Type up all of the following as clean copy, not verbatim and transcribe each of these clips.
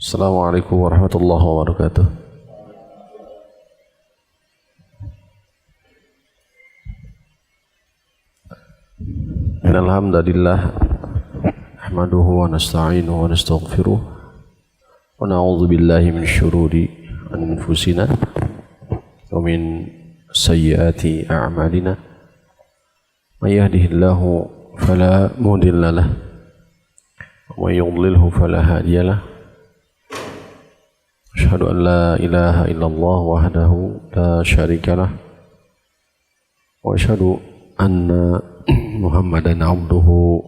Assalamualaikum warahmatullahi wabarakatuh. Innal hamdalillah nahmaduhu wa nasta'inuhu wa nastaghfiruh wa na'udzu billahi min syururi anfusina wa min sayyiati a'malina. May yahdihillahu fala mudilla lahu wa may yudlilhu fala hadiya lahu. Asyhadu an la ilaha illallah wahdahu la syarika lah wa asyhadu anna Muhammadan abduhu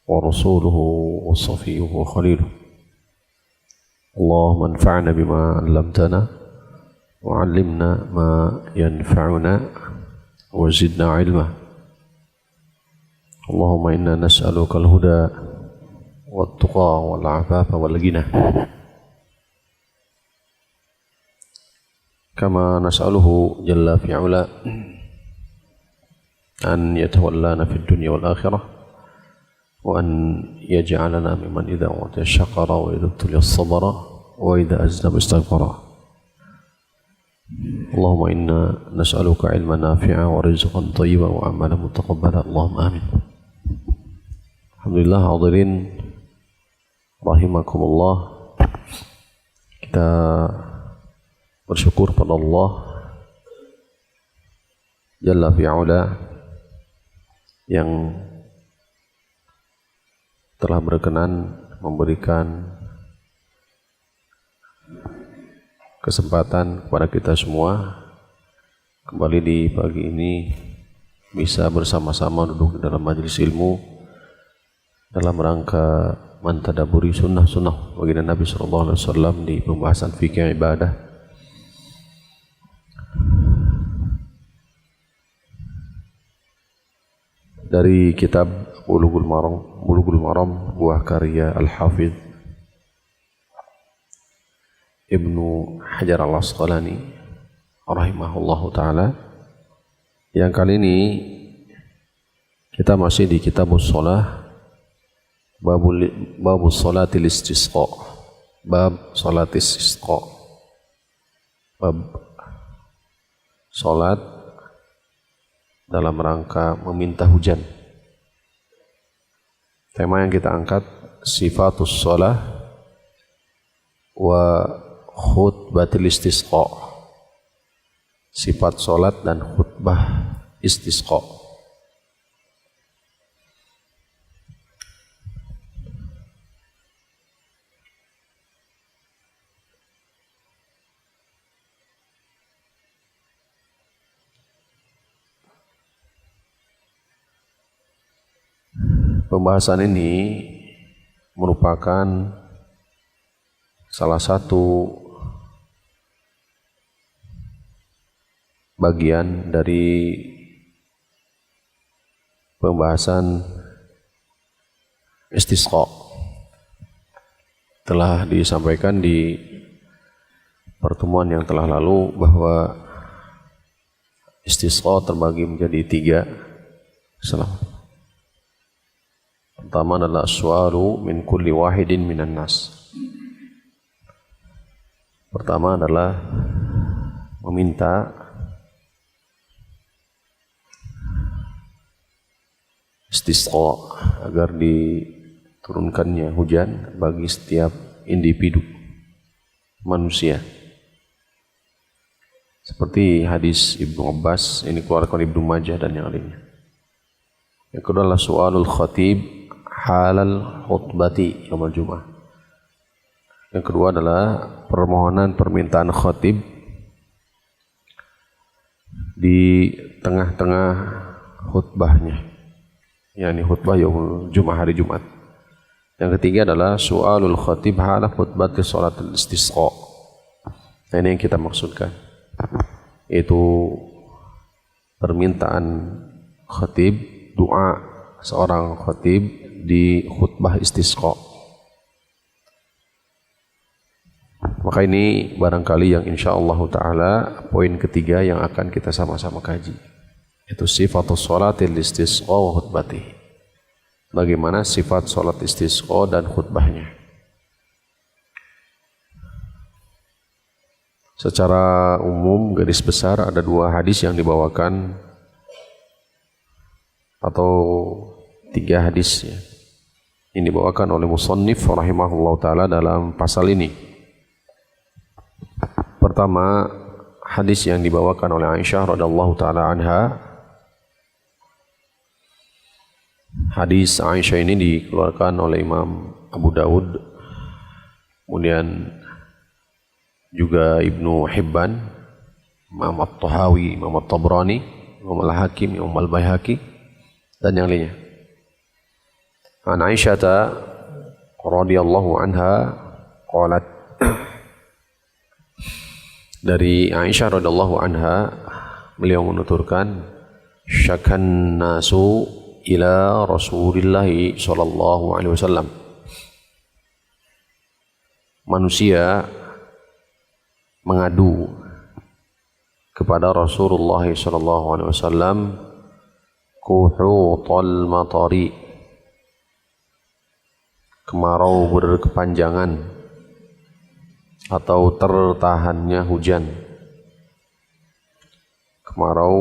wa rasuluhu wa safiyuhu wa khaliluh. Allahumma anfa'na bima 'allamtana wa 'allimna ma yanfa'una wa zidna 'ilma. Allahumma inna nas'aluka al-huda wat-tuqa wal-'afafa wal-ghina. Kama nas'aluhu jalla fi'ala an yatawallana fid dunya wal akhirah wa an yaj'alana mimman idza utiya syakara wa idza tuliya sabara wa idza aznaba istaghfara. Allahumma inna nas'aluka ilman nafi'a wa rizqan thayyiban wa amalan mutaqabbala. Allahumma amin. Alhamdulillah, hadirin rahimakumullah, kita bersyukur pada Allah Jalla fi'ala yang telah berkenan memberikan kesempatan kepada kita semua kembali di pagi ini bisa bersama-sama duduk di dalam majelis ilmu dalam rangka mentadaburi sunnah-sunnah baginda Nabi SAW di pembahasan fikih ibadah. Dari kitab Bulughul Maram buah karya Al-Hafidh Ibnu Hajar Al-Asqalani rahimahullahu ta'ala, yang kali ini kita masih di kitabus shalah, bab sholatil istisqa, bab sholatis istisqa, bab sholat dalam rangka meminta hujan. Tema yang kita angkat sifatus shalah wa khutbatil istisqa, sifat salat dan khutbah istisqa. Pembahasan ini merupakan salah satu bagian dari pembahasan istisqa. Telah disampaikan di pertemuan yang telah lalu bahwa istisqa terbagi menjadi 3. Pertama adalah su'alu min kulli wahidin minan nas. Pertama adalah meminta istisqa agar diturunkannya hujan bagi setiap individu manusia. Seperti hadis Ibnu Abbas, ini keluarkan Ibnu Majah dan yang lainnya. Yang kedua adalah su'alul khatib halal khutbati yaumul jum'ah. Yang kedua adalah permintaan khatib di tengah-tengah khutbahnya, yakni khutbah yaumul jum'ah, hari Jumat. Yang ketiga adalah su'alul khatib halal khutbati sholatul istisqa. Nah, ini yang kita maksudkan, yaitu permintaan khatib, doa seorang khatib di khutbah istisqa. Maka ini barangkali yang insyaallah ta'ala poin ketiga yang akan kita sama-sama kaji, yaitu sifatus sholatil istisqa wa khutbatihi. Bagaimana sifat sholat istisqa dan khutbahnya. Secara umum garis besar ada dua hadis yang dibawakan atau tiga hadis ya, yang dibawakan oleh musannif rahimahullah ta'ala dalam pasal ini. Pertama, hadis yang dibawakan oleh Aisyah radhiyallahu ta'ala anha. Hadis Aisyah ini dikeluarkan oleh Imam Abu Dawud, kemudian juga Ibnu Hibban, Imam At-Tahawi, Imam At-Tabrani, Imam Al-Hakim, Imam Al-Baihaqi, dan yang lainnya. An Aisyah radhiyallahu anha qalat, dari Aisyah radhiyallahu anha beliau menuturkan, syakan nasu ila Rasulillah sallallahu alaihi wasallam. Manusia mengadu kepada Rasulullah sallallahu alaihi wasallam kuhutal matari, kemarau berkepanjangan atau tertahannya hujan. Kemarau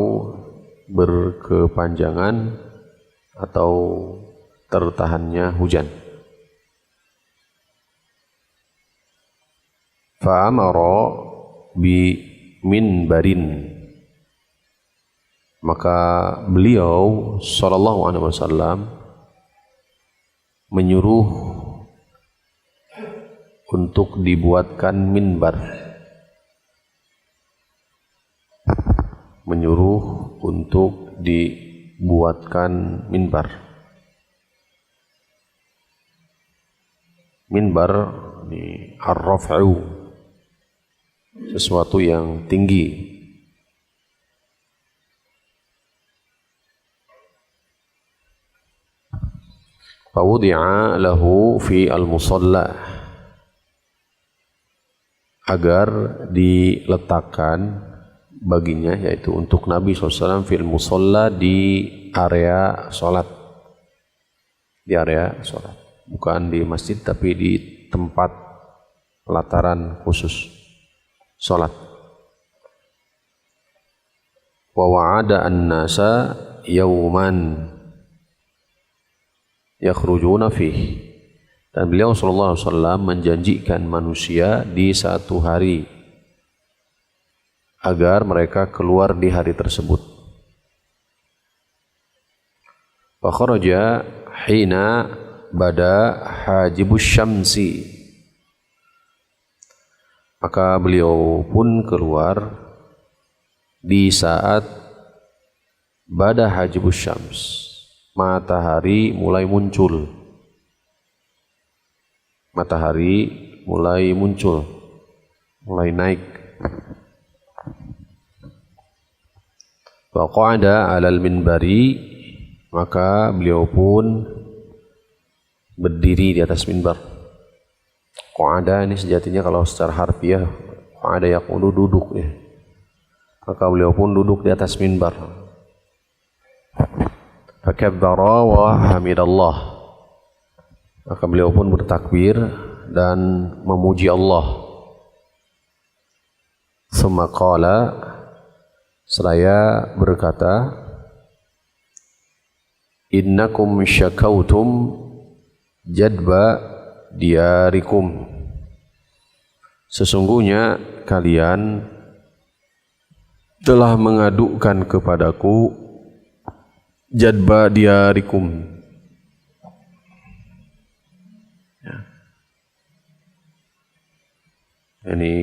berkepanjangan atau tertahannya hujan. Fa'amara bi minbarin, maka beliau sallallahu alaihi wasallam menyuruh untuk dibuatkan minbar, menyuruh untuk dibuatkan minbar. Minbar ini ar-raf'u, sesuatu yang tinggi. Fawudi'a lahu fi al-musalla, agar diletakkan baginya, yaitu untuk Nabi SAW fil musalla, di area sholat, di area sholat, bukan di masjid tapi di tempat pelataran khusus sholat. Wa wa'ada an-nasa yawman yakhrujuna fih, dan beliau sallallahu alaihi wasallam menjanjikan manusia di satu hari agar mereka keluar di hari tersebut. Fa kharaja hina bada hajibus syamsi, maka beliau pun keluar di saat bada hajibus syams, matahari mulai muncul. Matahari mulai muncul, mulai naik. Wa qa'ada 'alal minbari, maka beliau pun berdiri di atas minbar. Qa'ada ini sejatinya kalau secara harfiah qa'ada yaqulu, duduk ya. Maka beliau pun duduk di atas minbar. Fakabbara wa hamidallah, maka beliau pun bertakbir dan memuji Allah. Tsumma qala, seraya berkata, innakum syakautum jadba diyarikum, sesungguhnya kalian telah mengadukan kepadaku jadba diyarikum, ya. Ini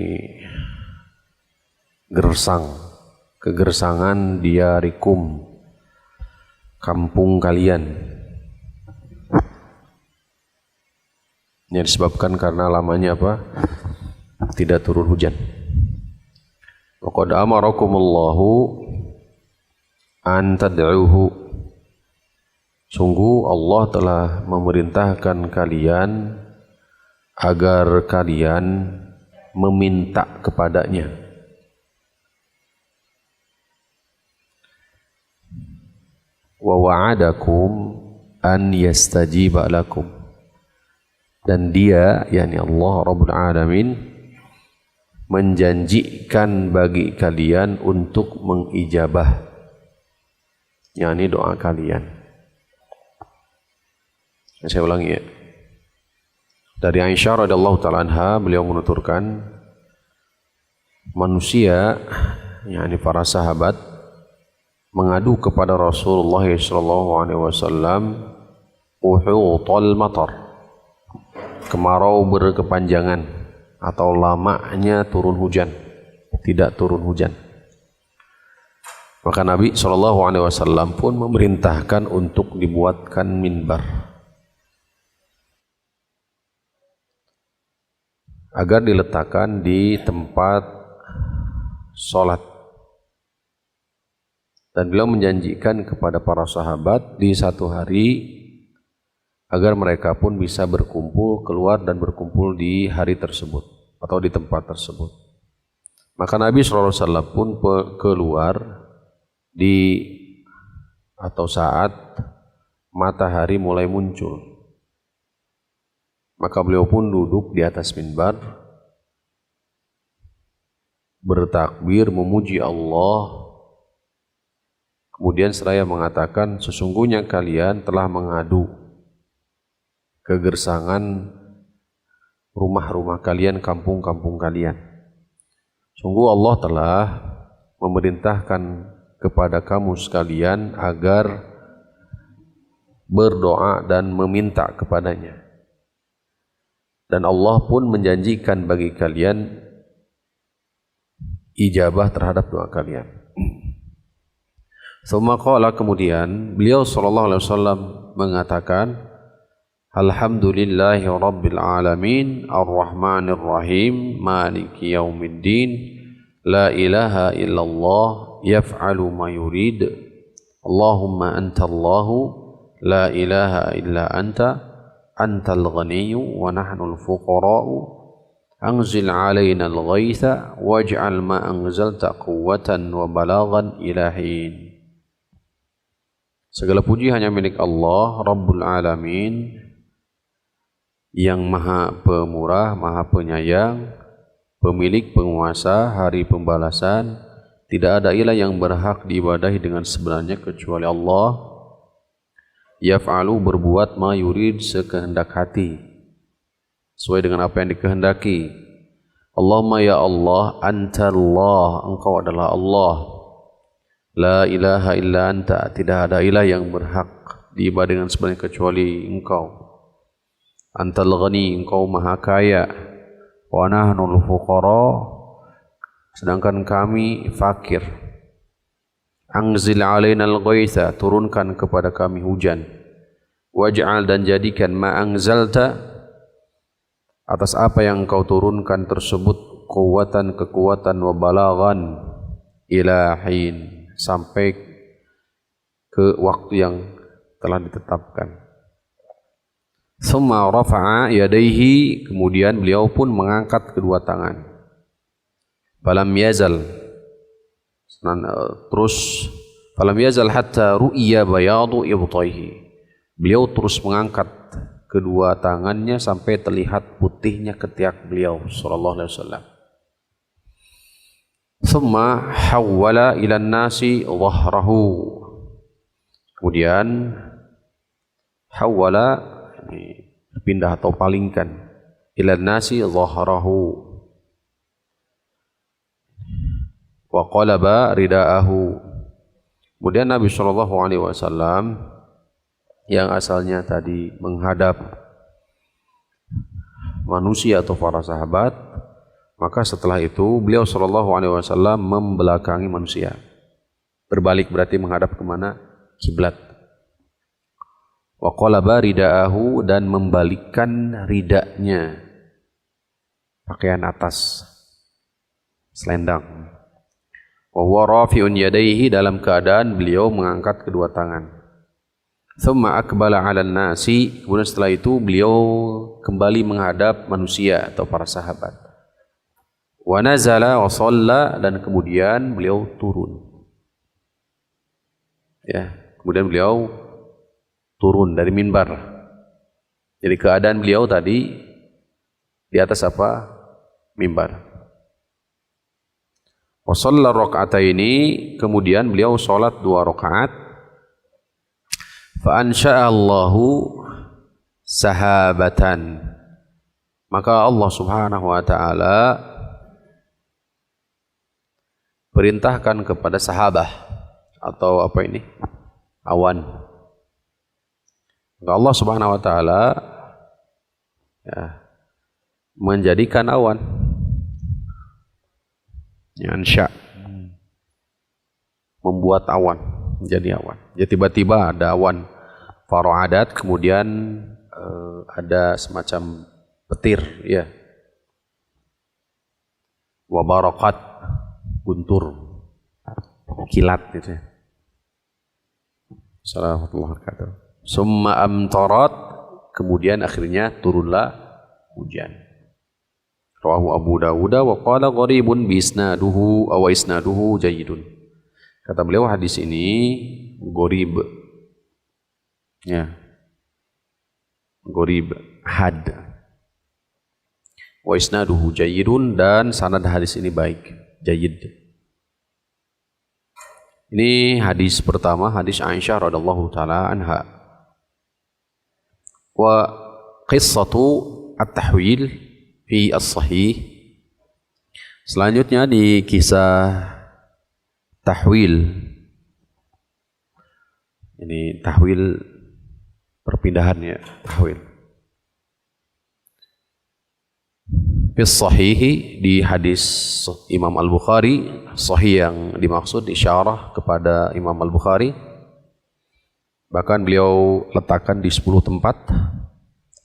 gersang, kegersangan diyarikum, kampung kalian. Ini disebabkan karena lamanya apa? Tidak turun hujan. Wa qad amarakumullahu an tad'uhu, sungguh Allah telah memerintahkan kalian agar kalian meminta kepadanya. Wa wa'adakum an yastajiba lakum, dan dia, yakni Allah Rabbul Alamin, menjanjikan bagi kalian untuk mengijabah, yakni doa kalian. Saya ulangi ya. Dari Aisyah radhiyallahu taala anha, beliau menuturkan manusia, yakni para sahabat, mengadu kepada Rasulullah sallallahu alaihi wasallam uhutal matar, kemarau berkepanjangan atau lamanya turun hujan, tidak turun hujan. Maka Nabi sallallahu alaihi wasallam pun memerintahkan untuk dibuatkan minbar agar diletakkan di tempat sholat. Dan beliau menjanjikan kepada para sahabat di satu hari agar mereka pun bisa berkumpul, keluar dan berkumpul di hari tersebut atau di tempat tersebut. Maka Nabi SAW pun keluar di atau saat matahari mulai muncul. Maka beliau pun duduk di atas minbar, bertakbir memuji Allah. Kemudian seraya mengatakan, sesungguhnya kalian telah mengadu kegersangan rumah-rumah kalian, kampung-kampung kalian. Sungguh Allah telah memerintahkan kepada kamu sekalian agar berdoa dan meminta kepadanya. Dan Allah pun menjanjikan bagi kalian ijabah terhadap doa kalian. Kemudian beliau sallallahu alaihi wasallam mengatakan, Alhamdulillahi rabbil alamin, arrahmanir rahim, maliki yaumiddin, la ilaha illallah, yaf'alu ma yurid, Allahumma anta Allahu, la ilaha illa anta, antal ghaniyyu wa nahnul fuqara'u, anzil alaina al-ghaitha waj'al ma anzalta quwwatan wa balaghan ila hin. Segala puji hanya milik Allah Rabbul Alamin, yang maha pemurah, maha penyayang, pemilik penguasa hari pembalasan. Tidak ada ilah yang berhak diibadahi dengan sebenarnya kecuali Allah. Yaf'alu, berbuat, ma yurid, sekehendak hati, sesuai dengan apa yang dikehendaki. Allahumma ya Allah, anta Allah, engkau adalah Allah. La ilaha illa anta, tidak ada ilah yang berhak diibadahi dengan sebenarnya kecuali engkau. Antal ghani, engkau maha kaya. Wa nahnul fuqara, sedangkan kami fakir. Anzil alaina al-ghaitha, turunkan kepada kami hujan. Waj'al, dan jadikan, ma anzalta, atas apa yang engkau turunkan tersebut, quwwatan, kekuatan, wa balaghan, ila hin, sampai ke waktu yang telah ditetapkan. Summa rafa'a yadaihi, kemudian beliau pun mengangkat kedua tangan. Falam yazal, terus falam yazal hatta ru'ya bayadu ibtaihi, beliau terus mengangkat kedua tangannya sampai terlihat putihnya ketiak beliau sallallahu alaihi wasallam. Summa hawwala ilan nasi dhahrahu, kemudian hawwala, pindah atau palingkan, ilan nasi dhahrahu, wa qalaba ridaahu. Kemudian Nabi sallallahu alaihi wasallam yang asalnya tadi menghadap manusia atau para sahabat, maka setelah itu beliau sallallahu alaihi wasallam membelakangi manusia. Berbalik berarti menghadap kemana? Kiblat. Wa qalaba ridaahu, dan membalikkan ridanya, pakaian atas, selendang. Wa huwa rafi'un yadayhi, dalam keadaan beliau mengangkat kedua tangan. Thumma akbala 'alan nasi, kemudian setelah itu beliau kembali menghadap manusia atau para sahabat. Wa nazala wa shalla, dan kemudian beliau turun. Ya, kemudian beliau turun dari minbar. Jadi keadaan beliau tadi di atas apa? Minbar. Wa shalla raka'ataini, kemudian beliau salat 2 rakaat. Fa ansha'a Allahu sahabatan, maka Allah Subhanahu wa taala perintahkan kepada sahabah atau apa ini? Awan. Maka Allah Subhanahu wa taala menjadikan awan. Ansha, membuat awan, menjadi awan. Jadi tiba-tiba ada awan faro'adat, kemudian ada semacam petir, ya. Wa barakat, guntur, kilat gitu ya. Assalamualaikum warahmatullahi wabarakatuh. Summa amtarat, kemudian akhirnya turunlah hujan. Rawahu Abu Dawud wa qala gharibun bi isnaduhu aw isnaduhu jayyidun. Kata beliau hadis ini gharib. Ya. Gharib had. Wa isnaduhu jayyidun, dan sanad hadis ini baik, jayyid. Ini hadis pertama, hadis Aisyah radhiyallahu taala anha. Wa qissatu at-tahwil fi as-sahih. Selanjutnya di kisah tahwil. Ini tahwil perpindahan, ya, tahwil. Fi as-sahih, di hadis Imam Al-Bukhari, sahih yang dimaksud isyarah kepada Imam Al-Bukhari. Bahkan beliau letakkan di 10 tempat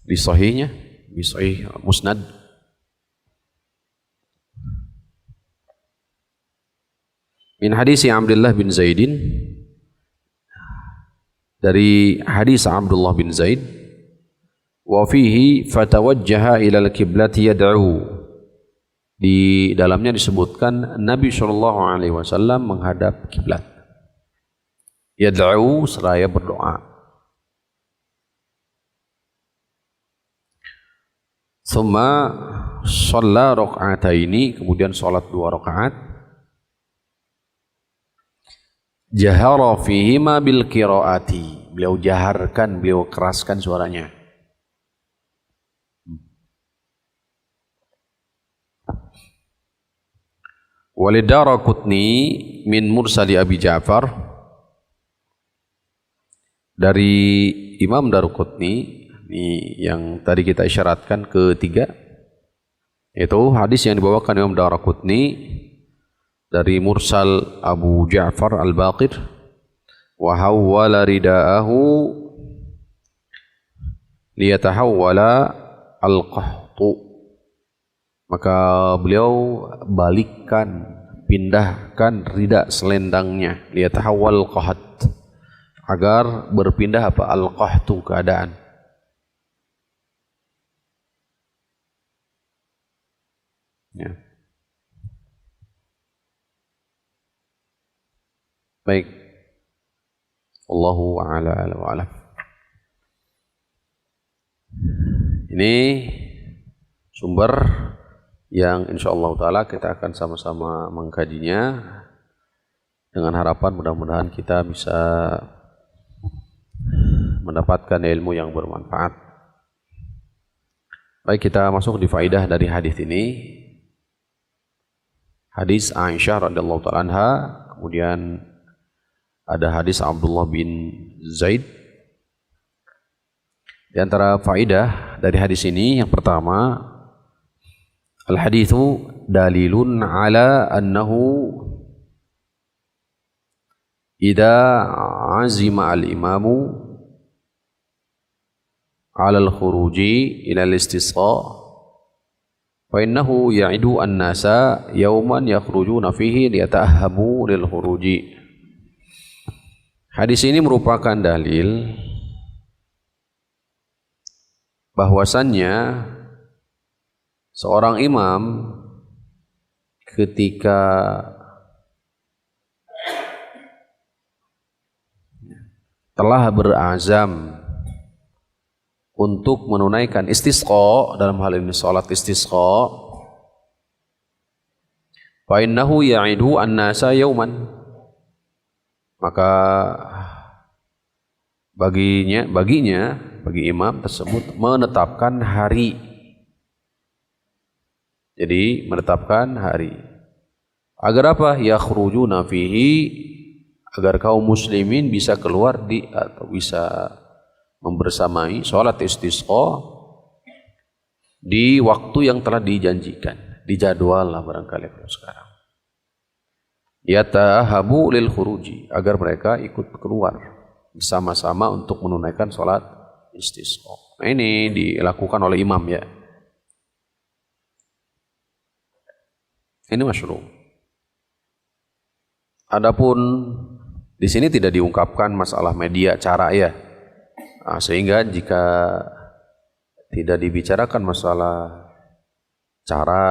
di sahihnya, di sahih Musnad. Min hadisi Abdullah bin Zaidin, dari hadis Abdullah bin Zaid, wa fihi fatawajjaha ila al-qiblati yad'u, di dalamnya disebutkan Nabi sallallahu alaihi wasallam menghadap kiblat, yad'u, seraya berdoa. Tsumma shalla raka'ataini, kemudian salat 2 rakaat. Jahara fihima bil qiraati, beliau jaharkan, beliau keraskan suaranya. Walidaraqutni min mursali Abi Ja'far, dari Imam Daraqutni, ini yang tadi kita isyaratkan ketiga, itu hadis yang dibawakan Imam Daraqutni dari mursal Abu Ja'far Al-Baqir. Wa hawwala rida'ahu liyatahawwala al-qahtu, maka beliau balikkan, pindahkan rida selendangnya, liyatahawwal qahat, agar berpindah apa? Al-qahtu, keadaan. Ya. Baik. Allahu a'la wa a'lam. Ini sumber yang insyaallah taala kita akan sama-sama mengkajinya, dengan harapan mudah-mudahan kita bisa mendapatkan ilmu yang bermanfaat. Baik, kita masuk di faidah dari hadis ini. Hadis Aisyah radhiyallahu taala anha, kemudian ada hadis Abdullah bin Zaid. Di antara faidah dari hadis ini, yang pertama, al-haditsu dalilun ala annahu idza azima al-imamu ala al-khuruji ila al-istisqa fa innahu ya'idu an-nasa yawman yakhrujuna fihi liyata'ahhamu lil-khuruji. Hadis ini merupakan dalil bahwasannya seorang imam ketika telah berazam untuk menunaikan istisqa, dalam hal ini salat istisqa, Fa innahu ya'idu an-nasa yauman. Maka bagi imam tersebut menetapkan hari. Jadi menetapkan hari. Agar apa? Yakhrujuna fihi, agar kaum muslimin bisa keluar atau bisa membersamai salat istisqa di waktu yang telah dijanjikan, dijadwal lah barangkali kalau sekarang. Yatahabu lil khuruji, agar mereka ikut keluar bersama-sama untuk menunaikan salat istisqa. Nah, ini dilakukan oleh imam ya. Ini masyru'. Adapun di sini tidak diungkapkan masalah media cara ya. Nah, sehingga jika tidak dibicarakan masalah cara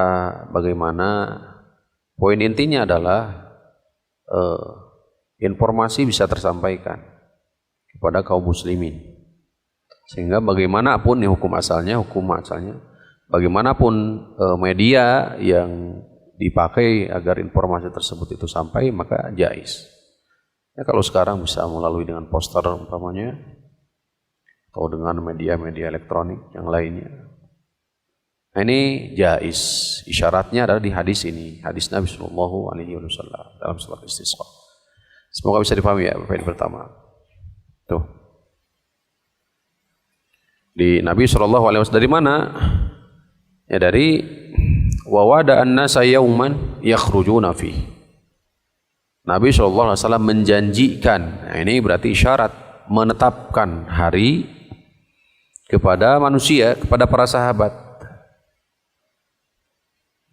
bagaimana, poin intinya adalah informasi bisa tersampaikan kepada kaum muslimin. Sehingga bagaimanapun hukum asalnya, bagaimanapun media yang dipakai agar informasi tersebut itu sampai, maka jais. Ya, kalau sekarang bisa melalui dengan poster umpamanya, atau dengan media-media elektronik yang lainnya. Nah, ini jais. Isyaratnya adalah di hadis ini, hadis Nabi Sallallahu Alaihi Wasallam dalam salat istisqa. Semoga bisa dipahami ya, poin pertama. Tuh. Di Nabi Sallallahu Alaihi Wasallam dari mana? Ya dari wa wada an-nasa yauman yakhrujuna fi. Nabi sallallahu alaihi wasallam menjanjikan. Nah, ini berarti isyarat menetapkan hari kepada manusia, kepada para sahabat.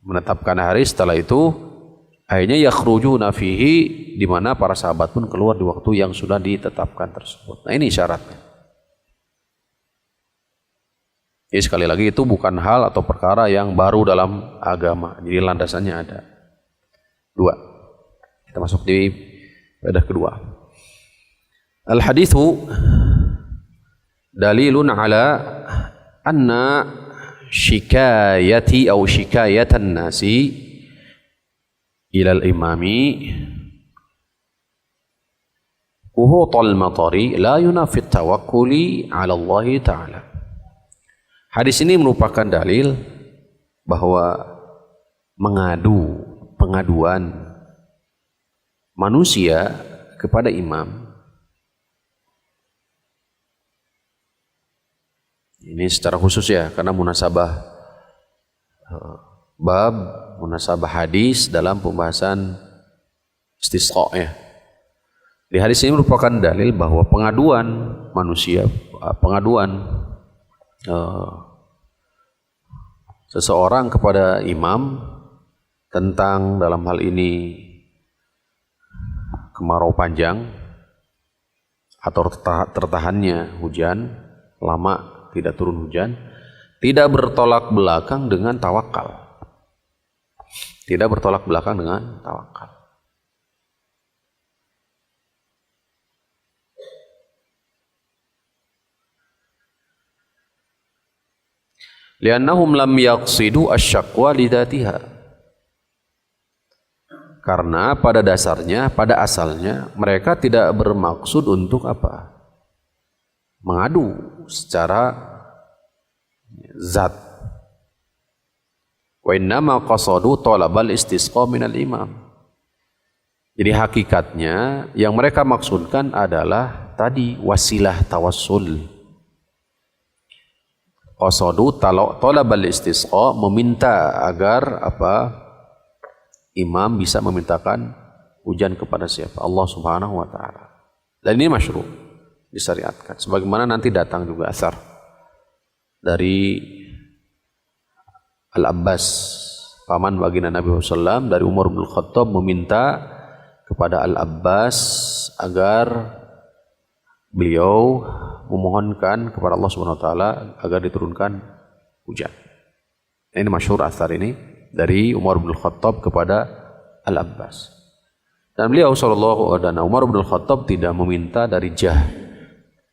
Menetapkan hari, setelah itu akhirnya yakhrujuna fihi, di mana para sahabat pun keluar di waktu yang sudah ditetapkan tersebut. Nah, ini syaratnya. Jadi sekali lagi itu bukan hal atau perkara yang baru dalam agama. Jadi landasannya ada. Dua. Kita masuk di faedah kedua. Al-hadithu dalilun ala anna shikayati atau shikayatan nasi ilal imami uhutal matari la yunafi tawakkuli ala Allah Ta'ala. Hadis ini merupakan dalil bahwa pengaduan manusia kepada imam ini secara khusus ya, karena munasabah bab munasabah hadis dalam pembahasan istisqa ya. Di hadis ini merupakan dalil bahwa pengaduan manusia, seseorang kepada imam tentang dalam hal ini kemarau panjang atau tertahannya hujan lama, tidak turun hujan, tidak bertolak belakang dengan tawakal. Tidak bertolak belakang dengan tawakal. Liannahum lam yaqsidu asyaqwa lidatiha. Karena pada dasarnya, pada asalnya mereka tidak bermaksud untuk apa? Mengadu secara zat. Wa innama qasadu talabal istisqa minal imam. Jadi hakikatnya yang mereka maksudkan adalah tadi wasilah tawassul. Qasadu talabal istisqa, meminta agar apa? Imam bisa memintakan hujan kepada siapa? Allah Subhanahu wa taala. Dan ini masyru', disyariatkan. Sebagaimana nanti datang juga asar dari Al-Abbas, paman baginda Nabi SAW, dari Umar bin Khattab meminta kepada Al-Abbas agar beliau memohonkan kepada Allah Subhanahu wa taala agar diturunkan hujan. Ini masyhur asar ini dari Umar bin Khattab kepada Al-Abbas. Dan beliau dan Umar bin Khattab tidak meminta dari jah,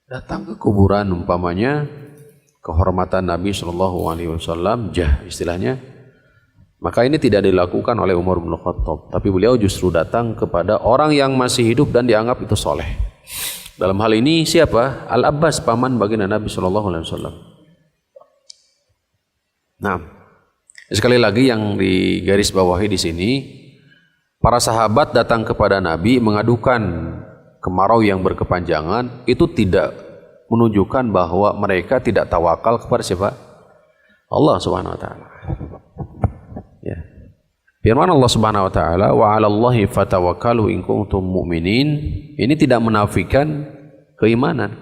datang ke kuburan umpamanya kehormatan Nabi SAW, jah istilahnya, Maka ini tidak dilakukan oleh Umar bin Khattab, tapi beliau justru datang kepada orang yang masih hidup dan dianggap itu soleh. Dalam hal ini siapa? Al-Abbas, paman baginda Nabi SAW. Nah, sekali lagi yang digaris bawahi di sini, para sahabat datang kepada Nabi mengadukan kemarau yang berkepanjangan, itu tidak menunjukkan bahwa mereka tidak tawakal kepada siapa? Allah Subhanahu wa taala. Ya. Firman Allah Subhanahu wa taala, wa 'alallahi fatawakkalu in kuntum mu'minin. Ini tidak menafikan keimanan.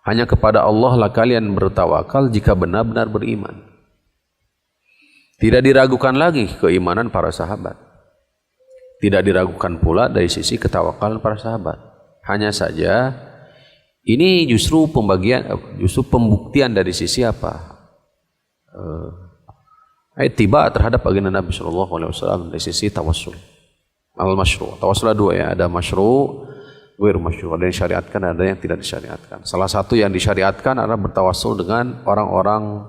Hanya kepada Allah lah kalian bertawakal jika benar-benar beriman. Tidak diragukan lagi keimanan para sahabat. Tidak diragukan pula dari sisi ketawakalan para sahabat. Hanya saja ini justru pembuktian dari sisi apa? Tiba terhadap baginda Nabi SAW dari sisi tawassul. Al-masyru'. Tawassul ada dua ya, ada masyru', ghair masyru'. Ada yang syariatkan, ada yang tidak disyariatkan. Salah satu yang disyariatkan adalah bertawassul dengan orang-orang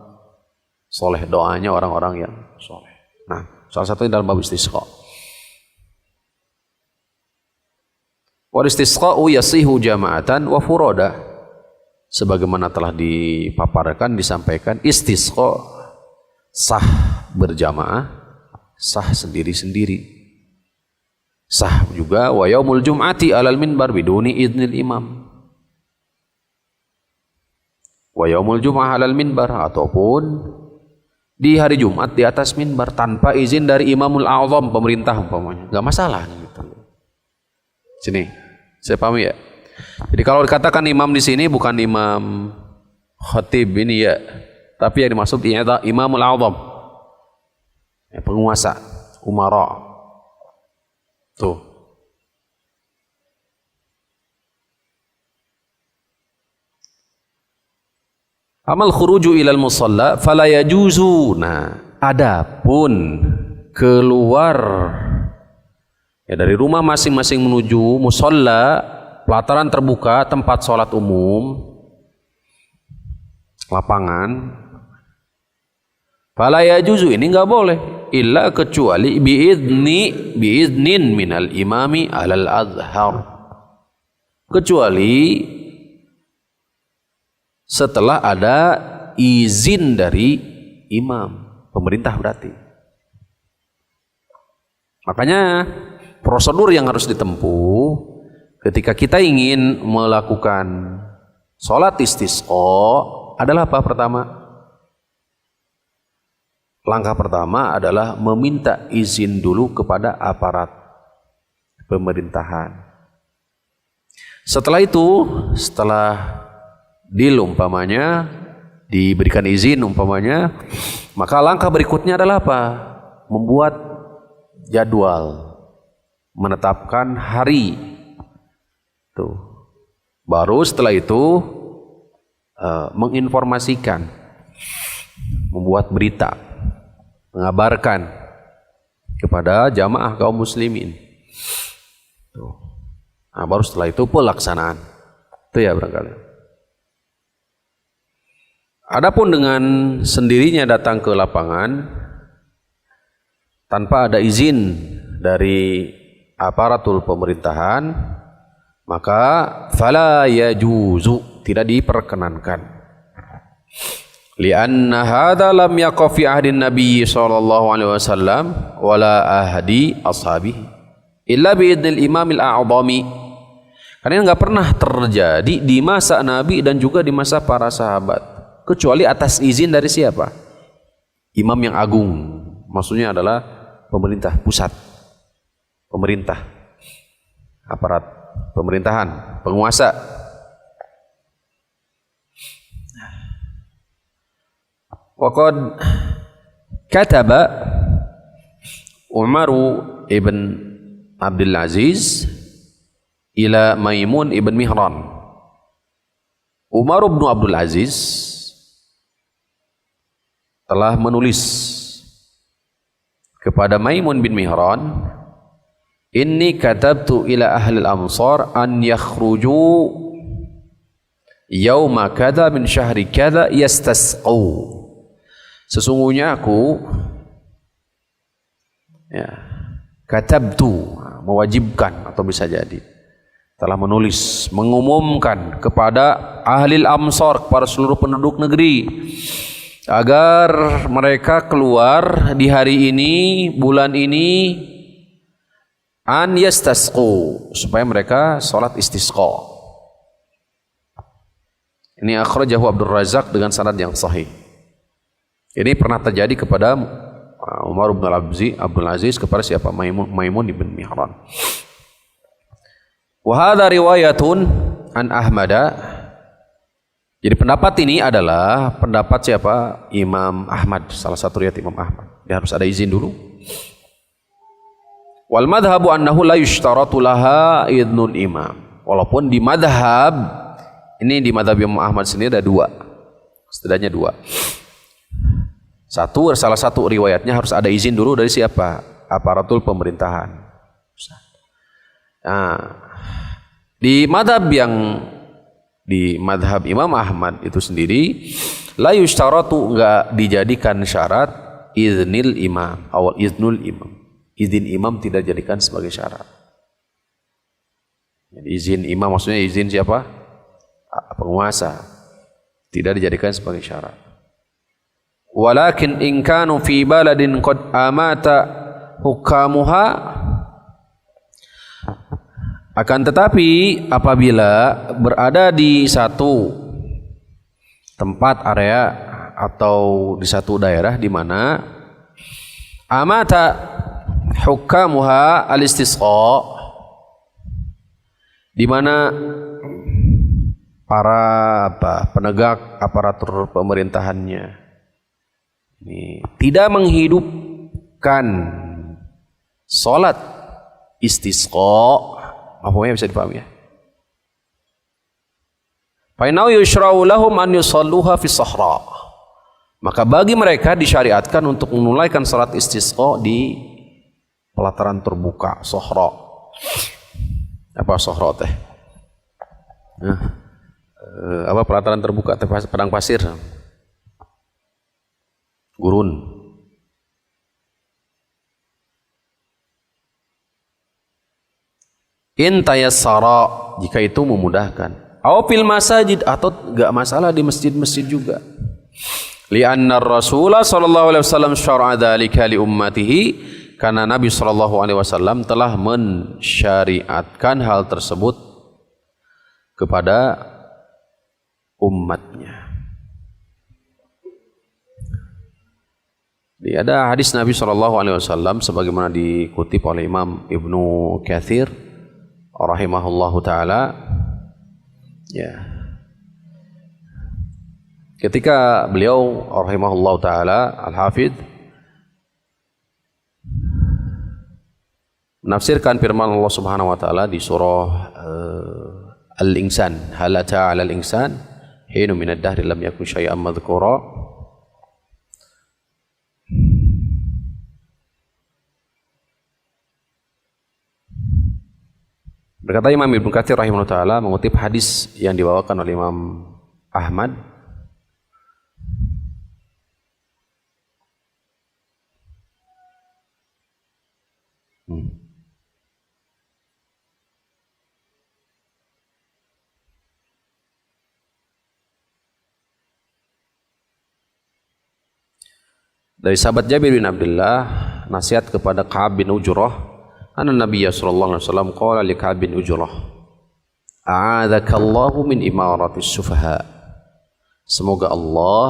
soleh, doanya orang-orang yang soleh. Nah, salah satunya dalam bab istisqa. Wal istisqa'u yasihu jama'atan wa furada. Sebagaimana telah dipaparkan, disampaikan, istisqa sah berjamaah, sah sendiri-sendiri. Sah juga wa yaumul jum'ati alal minbar biduni idnil imam. Wa yaumul jum'ah alal minbar, ataupun di hari Jumat di atas minbar tanpa izin dari Imamul A'zam, pemerintah umpamanya. Enggak masalah gitu. Sini, saya paham ya. Jadi kalau dikatakan imam di sini bukan imam khatib ini ya, tapi yang dimaksud Imamul A'zam, ya, penguasa, umara. Tuh. Amal khuruju ilal musalla fala yajuzu. Nah, adapun keluar ya dari rumah masing-masing menuju musalla, pelataran terbuka, tempat sholat umum, lapangan, fala yajuzu, ini enggak boleh, illa kecuali biiznin minal imami alal azhar, kecuali setelah ada izin dari imam, pemerintah berarti. Makanya prosedur yang harus ditempuh ketika kita ingin melakukan sholat istisqa adalah apa? Pertama, langkah pertama adalah meminta izin dulu kepada aparat pemerintahan. Setelah itu, setelah umpamanya diberikan izin umpamanya, maka langkah berikutnya adalah apa? Membuat jadwal, menetapkan hari. Tuh. Baru setelah itu menginformasikan, membuat berita, mengabarkan kepada jamaah kaum muslimin. Tuh. Nah, baru setelah itu pelaksanaan. Itu ya barangkali. Adapun dengan sendirinya datang ke lapangan tanpa ada izin dari aparatur pemerintahan, maka fala yajuzu, tidak diperkenankan. Lianna hadza lam yaqa fi ahdin Nabi sallallahu alaihi wasallam wala ahdi ashabihi illa bi idnil imamil a'zami. Karena enggak pernah terjadi di masa Nabi dan juga di masa para sahabat, kecuali atas izin dari siapa? Imam yang agung, maksudnya adalah pemerintah pusat, pemerintah, aparat pemerintahan, penguasa. Waqad kataba Umar ibn Abdul Aziz ila Maimun ibn Mihran. Umar ibn Abdul Aziz telah menulis kepada Maimun bin Mihran, inni katabtu ila ahli al-amsar an yakhruju yauma kada min syahri kada yastasqu. Sesungguhnya aku Ya. Katabtu, mewajibkan atau bisa jadi telah menulis, mengumumkan kepada ahli amsar, kepada seluruh penduduk negeri, agar mereka keluar di hari ini, bulan ini, an yastasqu, supaya mereka salat istisqa. Ini akhrajahu Abdul Razak dengan sanad yang sahih. Ini pernah terjadi kepada Umar bin Abdul Aziz kepada siapa? Maimun bin Mihran. Wa hadza riwayatun an Ahmada. Jadi pendapat ini adalah pendapat siapa? Imam Ahmad, salah satu riwayat Imam Ahmad. Dia harus ada izin dulu. Wal madhabu annahu la yushtaratu laha idnul imam. Walaupun di madhab, ini di madhab Imam Ahmad sendiri ada dua, setidaknya dua. Salah satu riwayatnya harus ada izin dulu dari siapa? Aparatur pemerintahan. Nah, di madhab Imam Ahmad itu sendiri, la yushtaratu, enggak dijadikan syarat iznil imam, awal iznul imam. Izin imam tidak dijadikan sebagai syarat. Jadi izin imam maksudnya izin siapa? Penguasa. Tidak dijadikan sebagai syarat. Walakin in kanu fi baladin qad amata hukamuha, akan tetapi apabila berada di satu tempat area atau di satu daerah di mana amata hukamuha al-istisqa, di mana para penegak aparatur pemerintahannya ini tidak menghidupkan salat istisqa, apa bisa dipahami ya? Fa innahu yushra'u lahum an yusalluha fi sahra. Maka bagi mereka disyariatkan untuk menunaikan salat istisqa di pelataran terbuka, sahra. Apa sahra teh? Apa pelataran terbuka teh? Padang pasir. Gurun. In tayassara, jika itu memudahkan. Aw fil masajid, atau enggak masalah di masjid-masjid juga. Li'anna Rasulullah sallallahu alaihi wasallam syara'a dzalika li ummatihi, karena Nabi sallallahu alaihi wasallam telah mensyariatkan hal tersebut kepada umatnya. Ada hadis Nabi sallallahu alaihi wasallam sebagaimana dikutip oleh Imam Ibnu Katsir rahimahullahu taala, ya, ketika beliau rahimahullahu taala al-Hafidz menafsirkan firman Allah Subhanahu wa taala di surah Al-Insan, hal ata 'alal insan hinu minad dahri lam yakun syai'an madhkura. Berkata Imam Ibnu Katsir rahimahullah ta'ala mengutip hadis yang dibawakan oleh Imam Ahmad, dari sahabat Jabir bin Abdullah, nasihat kepada Ka'ab bin Ujrah, anna Nabiya sallallahu alaihi wasallam qala li Ka'ab bin Ujrah, a'adzakallahu min imaratis sufaha. Semoga Allah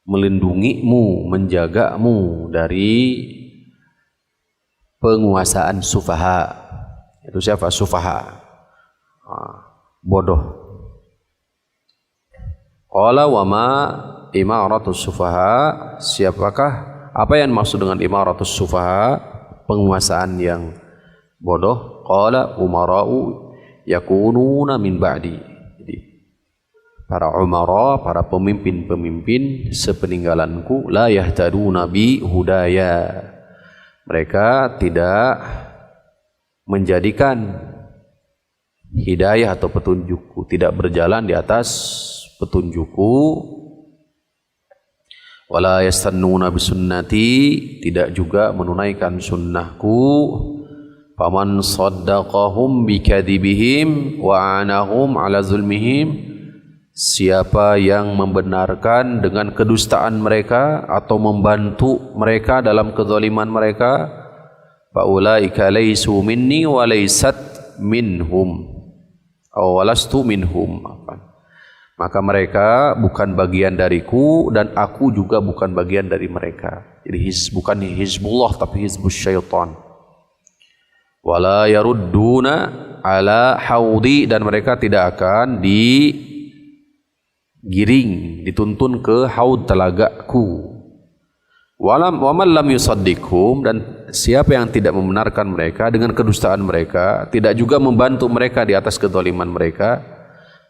melindungimu, menjagamu dari penguasaan sufaha. Itu siapa? Sufaha, bodoh. Qala wa ma imaratus sufaha, siapakah, apa yang maksud dengan imaratus sufaha, penguasaan yang bodoh? Qala umara'u yakununa min ba'di. Jadi para umara, para pemimpin-pemimpin sepeninggalanku, la yahtaduna bi hudaya, mereka tidak menjadikan hidayah atau petunjukku, tidak berjalan di atas petunjukku. Wala yastannuna bisunnati, tidak juga menunaikan sunnahku. Faman saddaqahum bikadzibihim wa anahum ala zulmihim, siapa yang membenarkan dengan kedustaan mereka atau membantu mereka dalam kezaliman mereka, faulaika laysu minni wa laysat minhum aw walastu minhum, maka mereka bukan bagian dariku dan aku juga bukan bagian dari mereka. Jadi bukan hizbullah tapi hizbus syaitan. Wala yarudduna ala haudi, dan mereka tidak akan digiring, dituntun ke haud telagaku. Wa man lam yusaddiqhum, dan siapa yang tidak membenarkan mereka dengan kedustaan mereka, tidak juga membantu mereka di atas kezaliman mereka,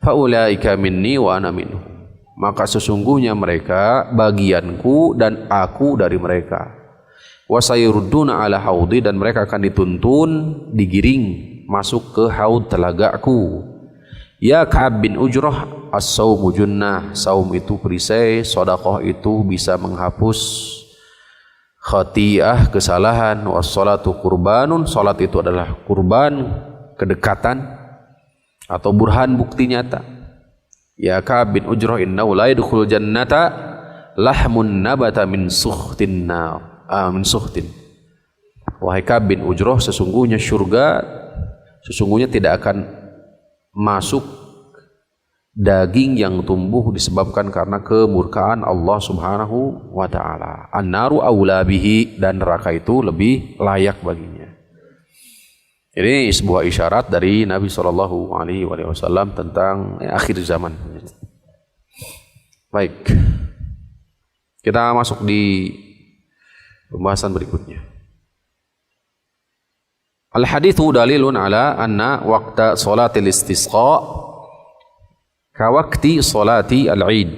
faulaika minni wa ana minhum, maka sesungguhnya mereka bagianku dan aku dari mereka. Wa sayrudduna ala haudi, dan mereka akan dituntun, digiring masuk ke haud telagaku. Ya Ka'ab bin Ujrah, as-saumu junnah, saum itu perisai, sedekah itu bisa menghapus khati'ah, kesalahan. Was-salatu qurbanun, salat itu adalah kurban, kedekatan atau burhan, bukti nyata. Ya Ka'ab bin Ujrah, innahu la yadkhulul jannata lahmun nabata min sukhtin nar, min sukhtin. Wahai Ka'ab bin Ujrah, sesungguhnya tidak akan masuk daging yang tumbuh disebabkan karena kemurkaan Allah Subhanahu wa taala. An-naru aula bihi, dan neraka itu lebih layak baginya. Ini sebuah isyarat dari Nabi sallallahu alaihi wasallam tentang akhir zaman. Baik. Kita masuk di pembahasan berikutnya. Al-hadithu dalilun ala anna waqta salatil istisqa ka waqti salati al-Eid,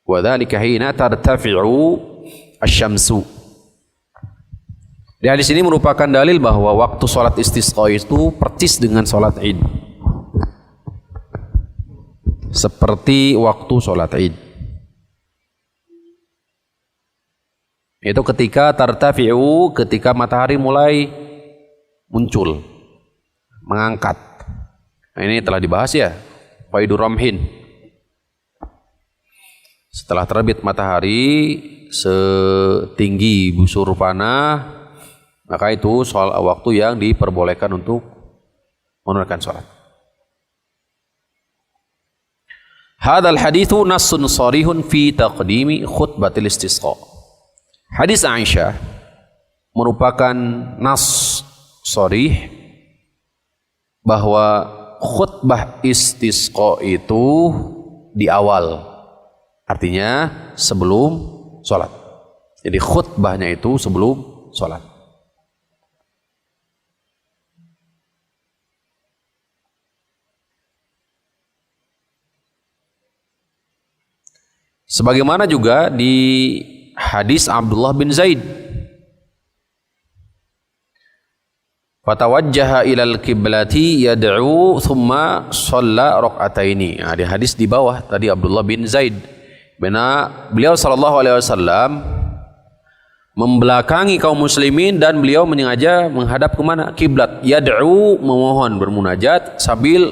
wa dhalika hina tartafi'u asy-syamsu. Di hadis ini merupakan dalil bahwa waktu salat istisqa itu persis dengan salat Id, seperti waktu salat Id. Itu ketika tartafi'u, ketika matahari mulai muncul, mengangkat. Nah, ini telah dibahas ya, Faidur Ramhin. Setelah terbit matahari setinggi busur panah, maka itu soal waktu yang diperbolehkan untuk menunaikan salat. Hadzal haditsu nassun sharihun fi taqdimi khutbatil istisqa. Hadis Aisyah merupakan nas sharih bahwa khutbah istisqa itu di awal, artinya sebelum sholat. Jadi khutbahnya itu sebelum sholat. Sebagaimana juga di hadis Abdullah bin Zaid, fatawajjaha ilal kiblati yad'u thumma shalla rak'ataini. Nah, di hadis di bawah tadi Abdullah bin Zaid, benar beliau sallallahu alaihi wasallam membelakangi kaum muslimin dan beliau menyengaja menghadap ke mana? Kiblat. Yad'u, memohon, bermunajat sambil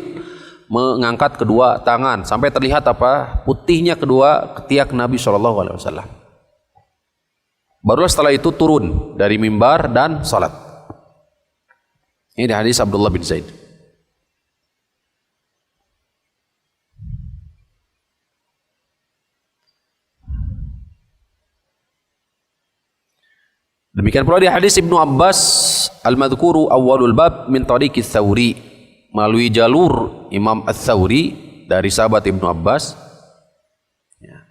mengangkat kedua tangan sampai terlihat apa? Putihnya kedua ketiak Nabi sallallahu alaihi wasallam. Barulah setelah itu turun dari mimbar dan salat. Ini hadis Abdullah bin Zaid. Demikian pula di hadis Ibnu Abbas al-madhkuru awwalul bab min tariqi Tsawri, melalui jalur Imam Ats-Tsawri dari sahabat Ibnu Abbas,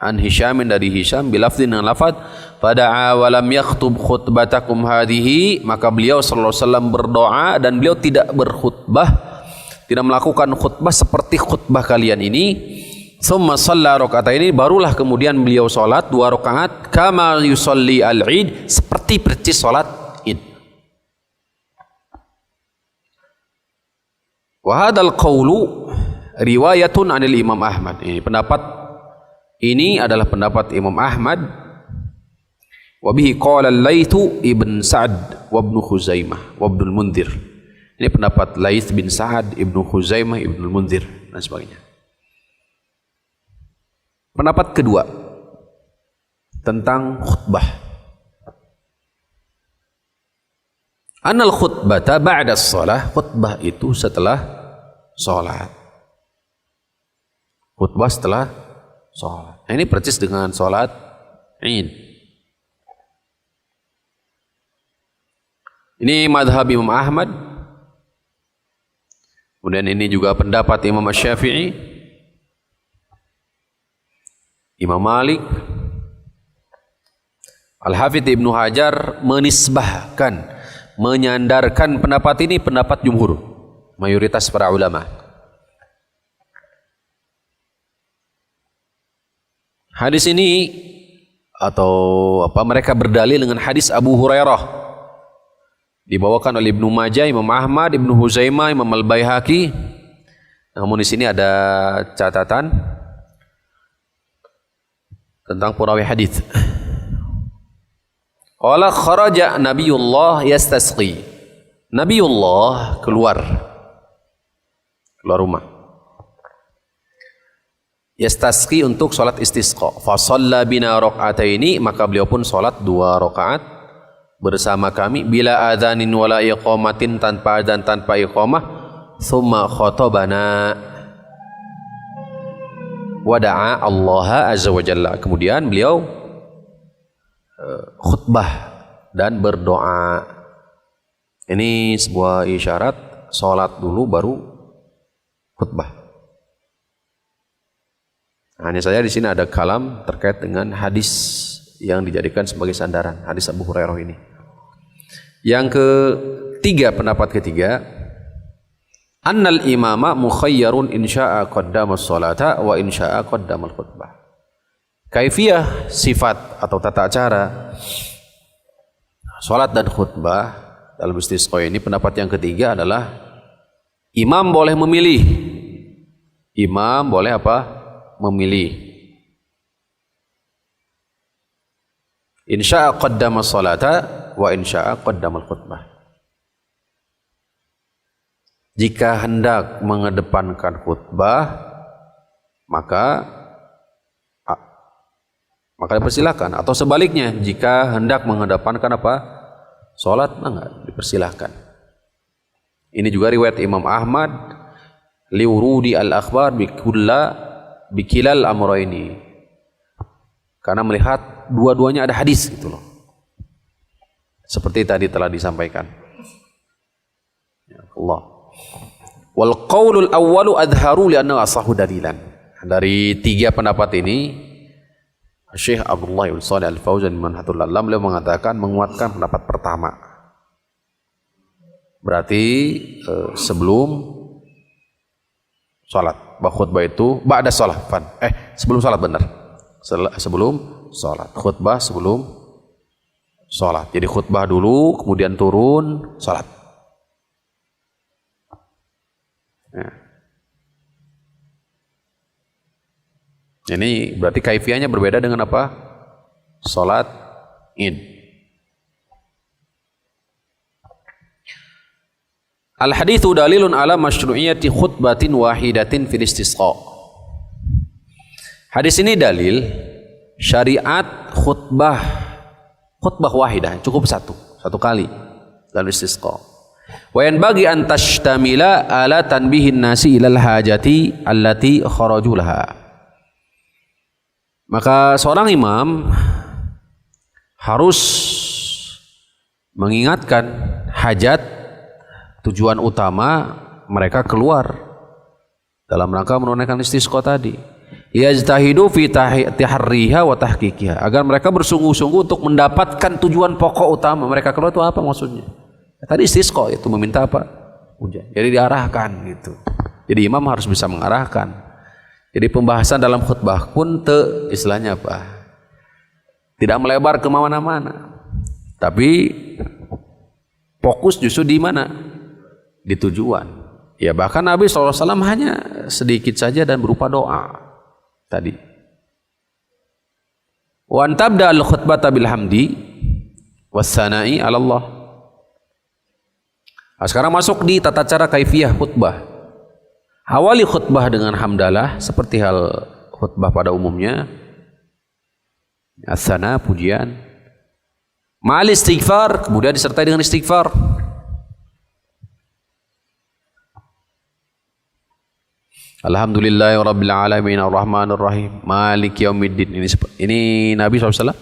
an Hisyamin dari Hisyam, bilafdhin dengan lafaz fada'a wa lam yakhtub khutbatakum hadhihi, maka beliau sallallahu alaihi wasallam berdoa dan beliau tidak berkhutbah, tidak melakukan khutbah seperti khutbah kalian ini. Tsumma shalla raka'ataini, barulah kemudian beliau salat 2 rakaat kama yusalli al-Id, seperti persis salat Id. Wa hadzal qawlu riwayatun 'anil Imam Ahmad. Ini adalah pendapat Imam Ahmad Wa bihi qala Laits ibn Sa'd wa ibnu Khuzaimah wa ibnu al-Mundzir. Ini pendapat Laits bin Sa'ad, Ibnu Khuzaimah, Ibnu al-Mundzir dan sebagainya. Pendapat kedua tentang khutbah. Anal khutbata ba'da shalah, khutbah itu setelah salat. Khutbah setelah salat. Nah, ini persis dengan salat Id. Ini mazhab Imam Ahmad. Kemudian ini juga pendapat Imam Syafi'i, Imam Malik. Al-Hafidz Ibnu Hajar menisbahkan, menyandarkan pendapat ini pendapat jumhur, mayoritas para ulama. Hadis ini atau mereka berdalil dengan hadis Abu Hurairah dibawakan oleh Ibnu Majah, Imam Ahmad, Ibnu Huzaimah, Imam Al-Baihaqi. Namun di sini ada catatan tentang perawi hadis. Qala kharaja Nabiullah yastasqi. Nabiullah keluar rumah. Yastasqi untuk salat istisqa. Fa shalla bina raq'ataini, maka beliau pun salat 2 rakaat bersama kami bila adzanin wala iqamatin, tanpa adzan tanpa iqamah. Tsumma khatabana wa da'a Allah azza wa jalla. Kemudian beliau khutbah dan berdoa. Ini sebuah isyarat salat dulu baru khutbah. Hanya saja di sini ada kalam terkait dengan hadis yang dijadikan sebagai sandaran, hadis Abu Hurairah ini. Yang ketiga, pendapat ketiga, annal imama mukhayyarun insya'a qaddama sholata wa insya'a qaddama al-khutbah. Kaifiyah, sifat atau tata cara salat dan khutbah dalam istisqa ini, pendapat yang ketiga adalah imam boleh memilih. Imam boleh memilih. Insya'a qaddama sholata wa insya'a qaddama al-khutbah. Jika hendak mengedepankan khutbah, maka dipersilakan, atau sebaliknya jika hendak mengedepankan salat, enggak dipersilakan. Ini juga riwayat Imam Ahmad, liurudi al-akhbar bikilal amrayni, karena melihat dua-duanya ada hadis gitu loh, seperti tadi telah disampaikan. Ya Allah. Wal qaulul awwalu adharu li'annahu asahu dalilan. Dari 3 pendapat ini, Syekh Abdullah bin Shalih Al-Fauzan Manhatul Alam beliau mengatakan menguatkan pendapat pertama. Berarti sebelum salat, khutbah itu ba'da salat. Sebelum salat, benar. Sebelum salat. Khutbah sebelum salat. Jadi khutbah dulu, kemudian turun salat. Ya. Ini berarti kaifiahnya berbeda dengan salat Id. Al-haditsu dalilun ala masyru'iyyati khutbatin wahidatin fil istisqa. Hadis ini dalil syariat khutbah wahidah, cukup satu kali dalam istisqa. Wa yanbaghi an tashtamila ala tanbihin nasi ilal hajati allati kharaju laha. Maka seorang imam harus mengingatkan hajat, tujuan utama mereka keluar dalam rangka menunaikan istisqa tadi. Yajtahidu fi tahriha wa tahqiqiha, agar mereka bersungguh-sungguh untuk mendapatkan tujuan pokok utama mereka keluar itu apa maksudnya. Tadi istisqa itu meminta hujan. Jadi diarahkan gitu. Jadi imam harus bisa mengarahkan. Jadi pembahasan dalam khutbah pun istilahnya tidak melebar ke mana-mana. Tapi fokus justru di mana? Di tujuan. Ya bahkan Nabi SAW hanya sedikit saja dan berupa doa tadi. Wa an tabda al-khutbata bil hamdi was-sana'i 'ala Allah. Nah, sekarang masuk di tata cara kaifiyah khutbah. Awali khutbah dengan hamdalah seperti hal khutbah pada umumnya. As-sana, pujian. Ma'al istighfar, kemudian disertai dengan istighfar. Alhamdulillahirabbil alamin arrahmanir rahim maliki yaumiddin. Ini Nabi SAW.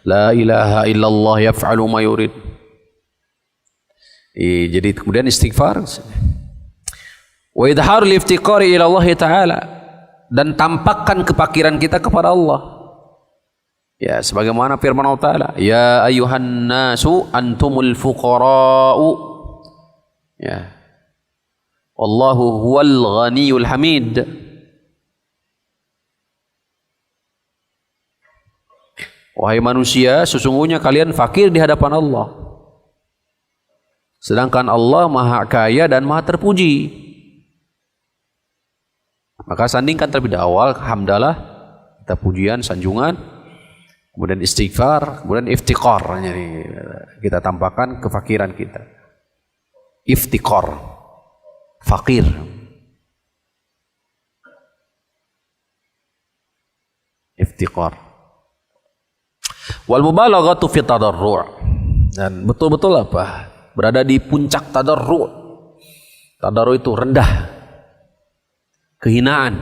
La ilaha illallah yaf'alu ma yurid. Jadi kemudian istighfar. Wa idharul iftiqari ila Allah taala, dan tampakkan kepakiran kita kepada Allah. Ya, sebagaimana firman Allah Taala, ya ayyuhan nasu antumul fuqara'u. Ya. Wallahu huwal ghaniyul hamid. Wahai manusia, sesungguhnya kalian fakir di hadapan Allah. Sedangkan Allah maha kaya dan maha terpuji. Maka sandingkan terlebih dahulu hamdalah, kita pujian, sanjungan, kemudian istighfar, kemudian iftiqar. Jadi kita tampakkan kefakiran kita. Iftiqar, fakir. Iftiqar. Wal mubalaghatu fi tadarru'. Dan betul-betul apa? Berada di puncak tadarru'. Tadarru' itu rendah. Kehinaan.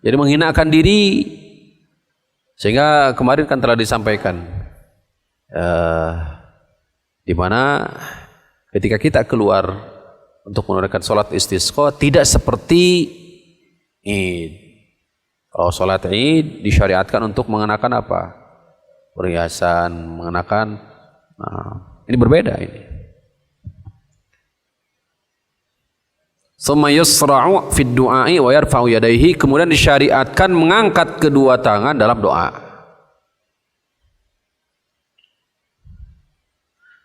Jadi menghinakan diri, sehingga kemarin kan telah disampaikan di mana ketika kita keluar untuk menunaikan sholat istisqa tidak seperti Id. Kalau sholat Id disyariatkan untuk mengenakan apa? Perhiasan, mengenakan. Ini berbeda ini. Tsumma yusra'u fid du'a'i wa yarfa'u yadayhi, kemudian disyariatkan mengangkat kedua tangan dalam doa.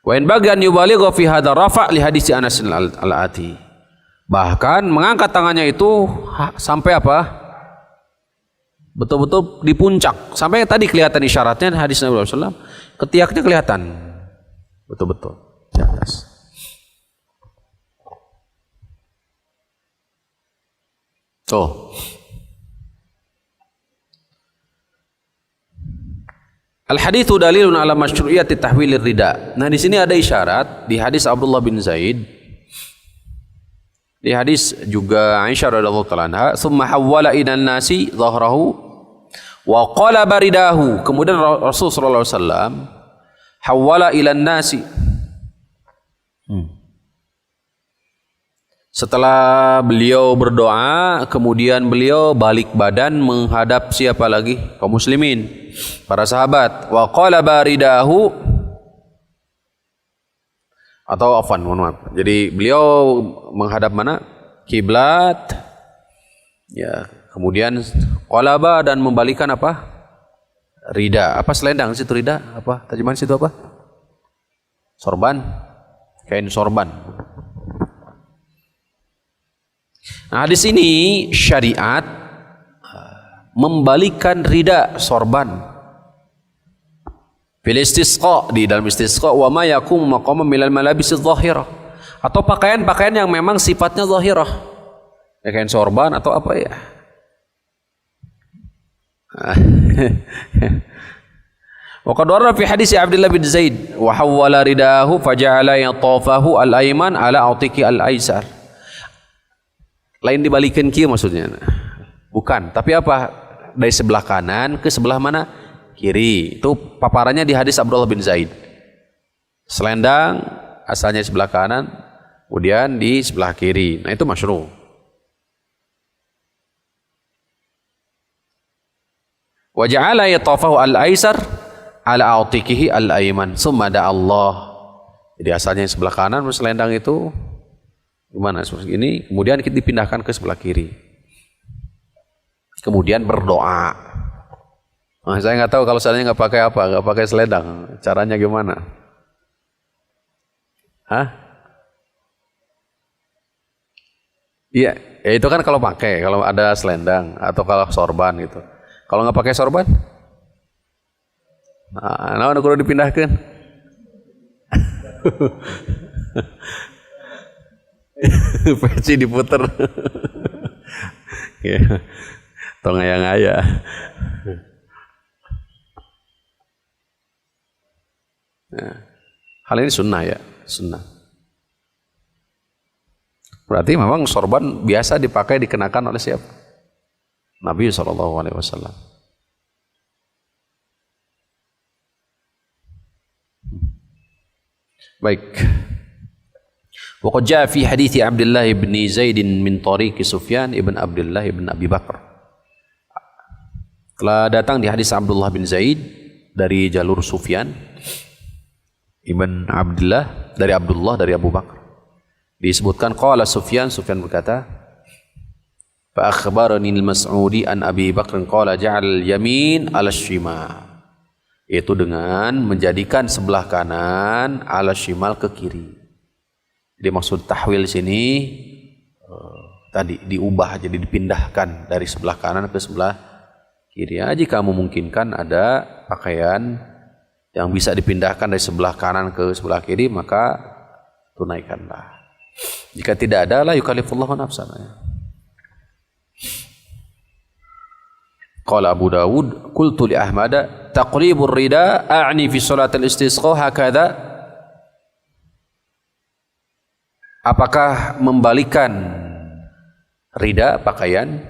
Wa in bagian yubaligha fi hadha rafa' li hadis Anas al-Ati. Bahkan mengangkat tangannya itu sampai apa? Betul-betul di puncak. Sampai tadi kelihatan isyaratnya hadis Nabi sallallahu alaihi wasallam, ketiaknya kelihatan. Betul-betul di atas. Al-haditsu dalilun ala masyru'iyyati tahwilir rida. Nah, di sini ada isyarat di hadis Abdullah bin Zaid. Di hadis juga Aisyah radhiyallahu ta'ala anha, "Tsumma hawwala ilan nasi dhahrahu wa qalaba ridahu." Kemudian Rasul sallallahu alaihi wasallam hawwala ilan nasi. Setelah beliau berdoa, kemudian beliau balik badan menghadap siapa lagi? Kaum muslimin, para sahabat. Wa qalaba ridahu, atau afwan, mohon maaf. Jadi beliau menghadap mana? Kiblat. Ya, kemudian qalaba dan membalikan apa? Rida. Apa selendang situ rida? Apa? Terjemahan situ apa? Sorban. Kain sorban. Nah, di sini syariat membalikan rida sorban. Fil istisqa, di dalam istisqa, wa ma yakum maqama minal malabis adh-dhahirah, atau pakaian-pakaian yang memang sifatnya zahirah. Ya, kain sorban atau apa ya? Wa qad warra fi hadis Abdullah bin Zaid wa hawwala ridahu faja'ala yatafahu al-ayman ala atiqi al-aisar. Lain dibalikin kieu maksudnya. Bukan, tapi apa? Dari sebelah kanan ke sebelah mana? Kiri. Itu paparannya di hadis Abdullah bin Zaid. Selendang asalnya sebelah kanan, kemudian di sebelah kiri. Nah, itu masyru'. Wa ja'ala yatafahu al-aisar ala atiqihi al-ayman. Summa da Allah. Jadi asalnya sebelah kanan selendang itu gimana seperti ini, kemudian kita dipindahkan ke sebelah kiri, kemudian berdoa. Nah, saya nggak tahu kalau seandainya nggak pakai apa, nggak pakai selendang, caranya gimana? Iya, ya itu kan kalau pakai, kalau ada selendang atau kalau sorban gitu. Kalau nggak pakai sorban, Nah, kudu dipindahkeun. Peci diputer. Ya. Tong aya-aya. Nah, hal ini sunnah ya, sunnah. Berarti memang sorban biasa dipakai dikenakan oleh siapa? Nabi SAW. Baik. Waqad jaa fi hadits Abdullah bin Zaid min tariq Sufyan ibn Abdullah ibn Abi Bakar. Telah datang di hadis Abdullah bin Zaid dari jalur Sufyan ibn Abdullah dari Abu Bakar. Disebutkan qala Sufyan berkata, fa akhbarani al-Mas'udi an Abi Bakr qala ja'al al-yamin 'ala shimal. Yaitu dengan menjadikan sebelah kanan 'ala shimal ke kiri. Jadi maksud tahwil sini tadi diubah jadi dipindahkan dari sebelah kanan ke sebelah kiri. Ya, jika memungkinkan ada pakaian yang bisa dipindahkan dari sebelah kanan ke sebelah kiri, maka tunaikanlah. Jika tidak ada, la yukallifullahu nafsan. Qala Abu Dawud, qultu li Ahmad, taqlibur rida a'ni fi salat al-istisqa hakadha. Apakah membalikan rida pakaian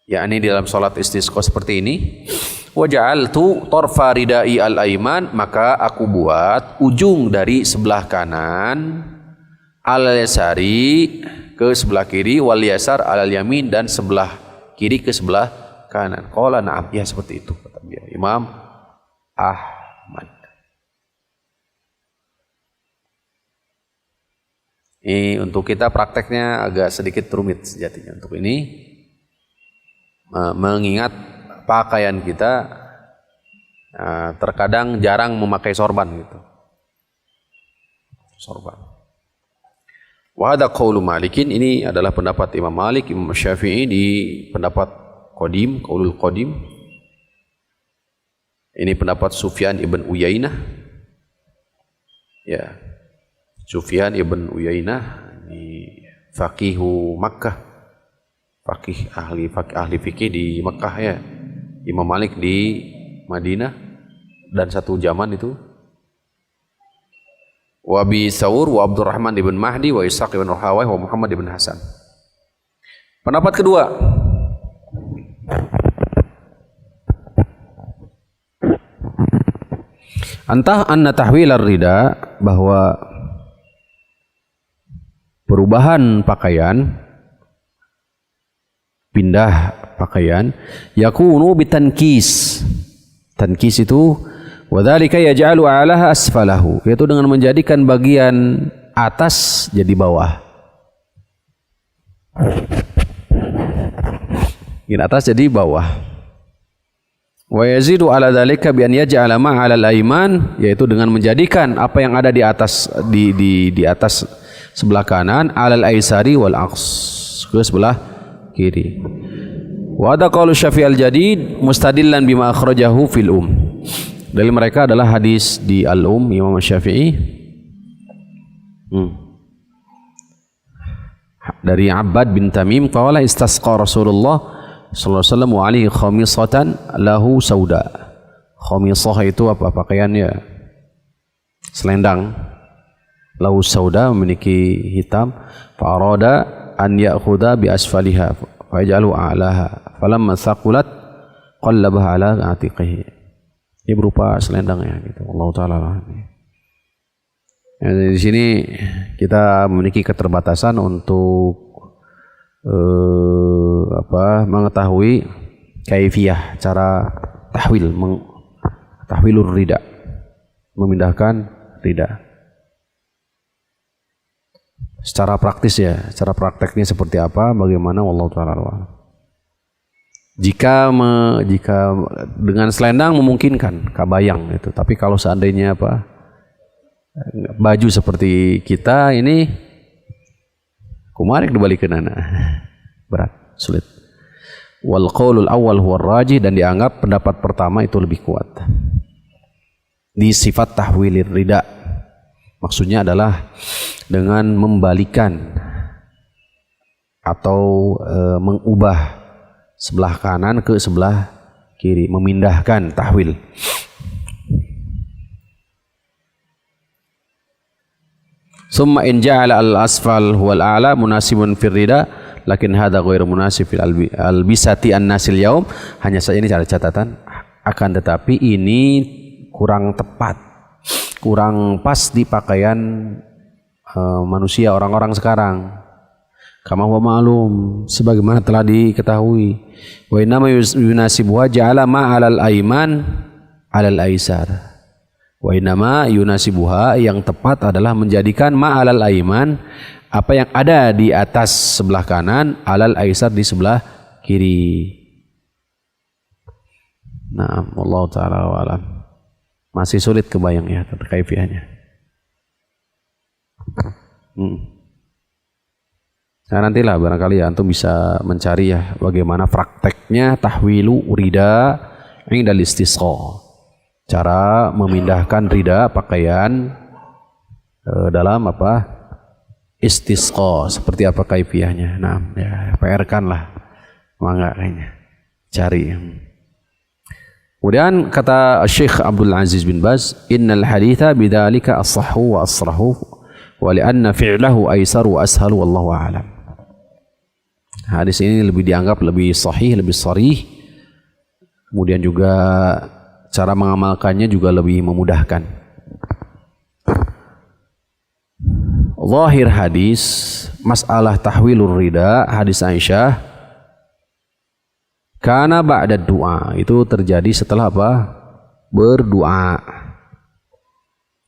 yakni dalam salat istisqa seperti ini? Wa ja'altu tarfa ridai al-aiman, maka aku buat ujung dari sebelah kanan al-yasari ke sebelah kiri, wal yasar al-yamin, dan sebelah kiri ke sebelah kanan. Qala na'am, ya seperti itu kata dia, Imam Ahmad. Ini untuk kita prakteknya agak sedikit rumit sejatinya untuk ini, mengingat pakaian kita terkadang jarang memakai sorban gitu. Sorban. Wa hadza qaulu Malikin, ini adalah pendapat Imam Malik, Imam Syafi'i di pendapat qadim, qaulul qadim. Ini pendapat Sufyan ibn Uyainah. Ya. Sufyan ibn Uyainah ini faqihu Makkah, ahli fikih di Makkah ya. Imam Malik di Madinah dan satu zaman itu. Wa Abi Thawr wa Abdurrahman ibn Mahdi wa Ishaq ibn Rahawayh wa Muhammad ibn Hasan. Pendapat kedua, antah anna tahwil ar-rida, bahwa perubahan pakaian, pindah pakaian, yakunu bitankis. Tankis itu wadzalika yaj'alu 'alaha asfalahu, yaitu dengan menjadikan bagian atas jadi bawah. Bagian atas jadi bawah. Wa yazidu 'ala dzalika bi an yaj'ala ma 'ala al-ayman, yaitu dengan menjadikan apa yang ada di atas di atas sebelah kanan, alal aisari wal aqs, ke sebelah kiri. Wa ada qaulu Syafi'i al-Jadid mustadillan bima akhrajahu fil Dari mereka adalah hadis di al-Um Imam Syafi'i dari Abbad bin Tamim qala istasqa Rasulullah sallallahu alaihi wasallam wa alaihi khamisatan lahu sauda. Khamisah itu apa pakaiannya? Selendang. Lahu sauda, memiliki hitam. Fa arada an ya'khudha bi asfaliha fa yaj'alu a'laha falamma thaqulat qallabaha ala atiqihi. Ini berupa selendangnya gitu. Allah taala. Di sini kita memiliki keterbatasan untuk mengetahui kaifiyah, cara tahwilur rida, memindahkan rida. Secara praktis ya, cara prakteknya seperti apa, bagaimana, wallahu ta'ala a'lam. Jika dengan selendang memungkinkan, kabayang itu. Tapi kalau seandainya baju seperti kita ini, kumarik dibalikin anak, berat, sulit. Wal qaulul awwal huwa rajih, dan dianggap pendapat pertama itu lebih kuat. di sifat tahwilir rida. Maksudnya adalah dengan membalikan atau mengubah sebelah kanan ke sebelah kiri, memindahkan tahwil. Summa in ja'ala al-asfal huwal a'la munasibun fir rida, lakin hadha ghairu munasib fil albisati an-nasil yaum. Hanya saja ini cara catatan, akan tetapi ini kurang tepat, kurang pas di pakaian manusia orang-orang sekarang. Kama huwa ma'lum, sebagaimana telah diketahui. Wa innama yunasibuha ja'ala ma'alal aiman 'alal aisar. Wa innama yunasibuha, yang tepat adalah menjadikan ma'alal aiman, apa yang ada di atas sebelah kanan, alal aisar di sebelah kiri. Nah, Allah taala wa alam. Masih sulit kebayang ya kaifiahnya. Nah, nantilah barangkali ya antum bisa mencari ya bagaimana prakteknya tahwilu rida indal istisqa. Cara memindahkan rida pakaian dalam apa? Istisqa, seperti apa kaifiahnya. Nah, ya PR-kan lah. Mangga kayaknya. Cari. Kemudian kata Syekh Abdul Aziz bin Baz, "Innal haditha bidzalika as-sahhu wa asrahu wa li'anna fi'lahu aisaru wa ashalu wallahu a'lam." Hadis ini lebih dianggap lebih sahih, lebih sharih. Kemudian juga cara mengamalkannya juga lebih memudahkan. Zahir hadis masalah tahwilur rida, hadis Aisyah, kana ba'da du'a, itu terjadi setelah apa? Berdoa.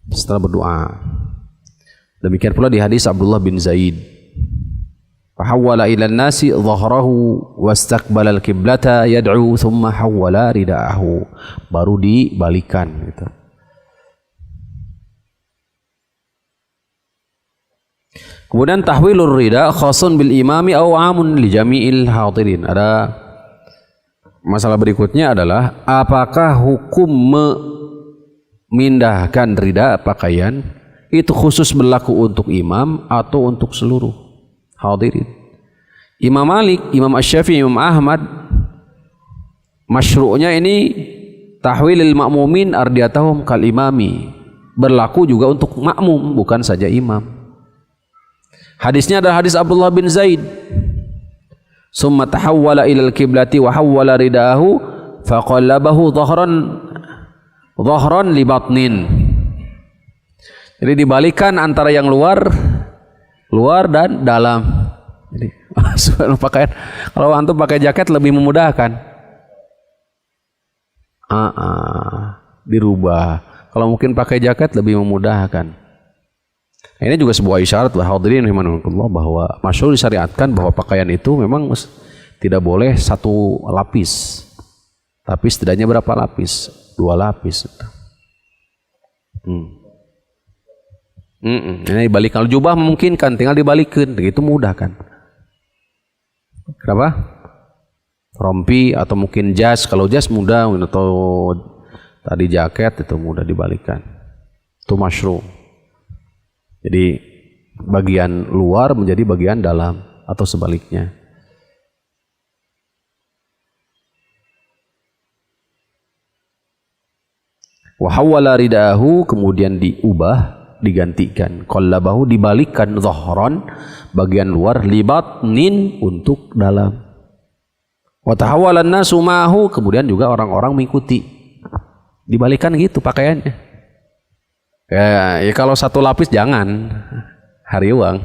Setelah berdoa. Demikian pula di hadis Abdullah bin Zaid, fahawwala ila nasi dhahrahu wastaqbala al-qiblata yad'u thumma hawwala ridaahu, baru dibalikan gitu. Kemudian tahwilur rida khasun bil imami aw amun li jami'il hadirin. Ada masalah berikutnya adalah apakah hukum memindahkan rida pakaian itu khusus berlaku untuk imam atau untuk seluruh hadirin. Imam Malik, Imam Asy-Syafi'i, Imam Ahmad, masyru'nya ini tahwilil ma'mumin ardiyatahum kal imami, berlaku juga untuk makmum, bukan saja imam. Hadisnya adalah hadis Abdullah bin Zaid, summa tahawwala ilal kiblati wa hawwala ridahu faqallabahu dhahran li batnin. Jadi dibalikan antara yang luar dan dalam. Jadi pakaian, kalau antum pakai jaket lebih memudahkan. Dirubah. Kalau mungkin pakai jaket lebih memudahkan. Ini juga sebuah isyarat lah hadirin rahimakumullah, bahwa masyhur disyariatkan bahwa pakaian itu memang tidak boleh satu lapis, tapi setidaknya berapa lapis? 2 lapis. Ini dibalik. Kalau jubah memungkinkan, tinggal dibalikin, begitu mudah kan? Kenapa? Rompi atau mungkin jas. Kalau jas mudah, atau tadi jaket itu mudah dibalikan. Itu masyru'. Jadi bagian luar menjadi bagian dalam atau sebaliknya. Wa hawwala ridahu, kemudian diubah, digantikan. Qallabahu, dibalikkan, dhahran, bagian luar, libatnin, untuk dalam. Wa tahawwalan nasu ma'ahu, kemudian juga orang-orang mengikuti. Dibalikkan gitu pakaiannya. Ya kalau satu lapis jangan, hariwang.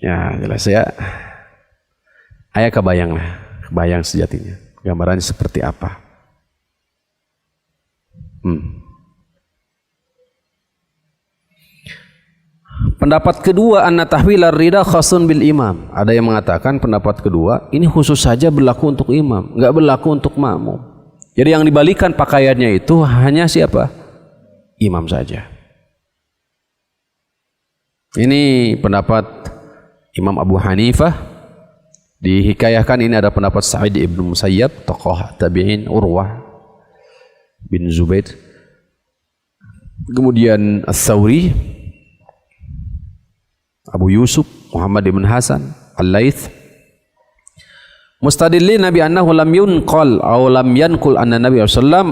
Ya jelas ya. Ayah kebayang lah, kebayang sejatinya. Gambarannya seperti apa. Pendapat kedua, anna tahwilar rida khasun bil imam. Ada yang mengatakan pendapat kedua ini khusus saja berlaku untuk imam, enggak berlaku untuk makmum. Jadi yang dibalikan pakaiannya itu hanya siapa? Imam saja. Ini pendapat Imam Abu Hanifah. Dihikayahkan ini ada pendapat Sa'id ibn Musayyab, tokoh tabi'in, Urwah. bin Zubair. Kemudian Ats-Tsauri, Abu Yusuf, Muhammad ibn Hasan, Al-Laits. Mustadillin Nabi annahu lam yunqal aw lam yanqul anna Nabi sallallahu alaihi wasallam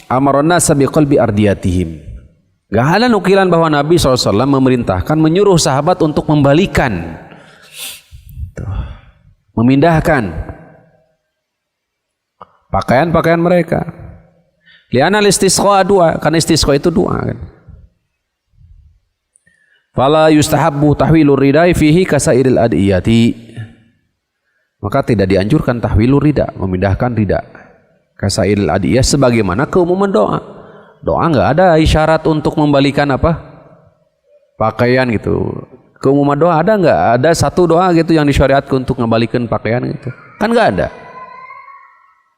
amara an-nas bi qalbi ardiyatihim. Gak ada nukilan bahwa Nabi SAW memerintahkan, menyuruh sahabat untuk membalikan, memindahkan pakaian-pakaian mereka. Li'anna al-istisqa doa, karena istisqa itu doa kan. Fala yustahabbu tahwilur ridai fihi kasairil adiyati. Maka tidak dianjurkan tahwilur rida, memindahkan rida. Kasairil adiyah sebagaimana keumuman doa. Doa enggak ada isyarat untuk membalikan apa? Pakaian gitu. Keumuman doa ada enggak? Ada satu doa gitu yang disyariatkan untuk membalikan pakaian gitu. Kan enggak ada.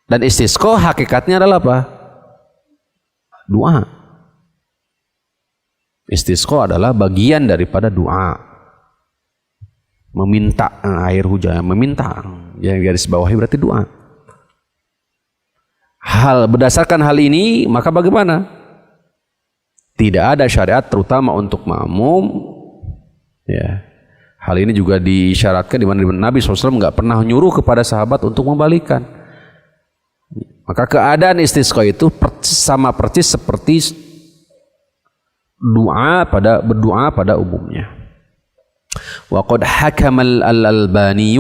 Dan istisqa hakikatnya adalah apa? Doa. Istisqa adalah bagian daripada doa. Meminta air hujan, meminta. Yang garis bawahi berarti doa. Berdasarkan hal ini, maka bagaimana? Tidak ada syariat terutama untuk makmum. Ya. Hal ini juga disyaratkan di mana Nabi SAW nggak pernah nyuruh kepada sahabat untuk membalikan. Maka keadaan istisqa itu sama persis seperti berdoa pada umumnya. Wa qad hakama al-Albani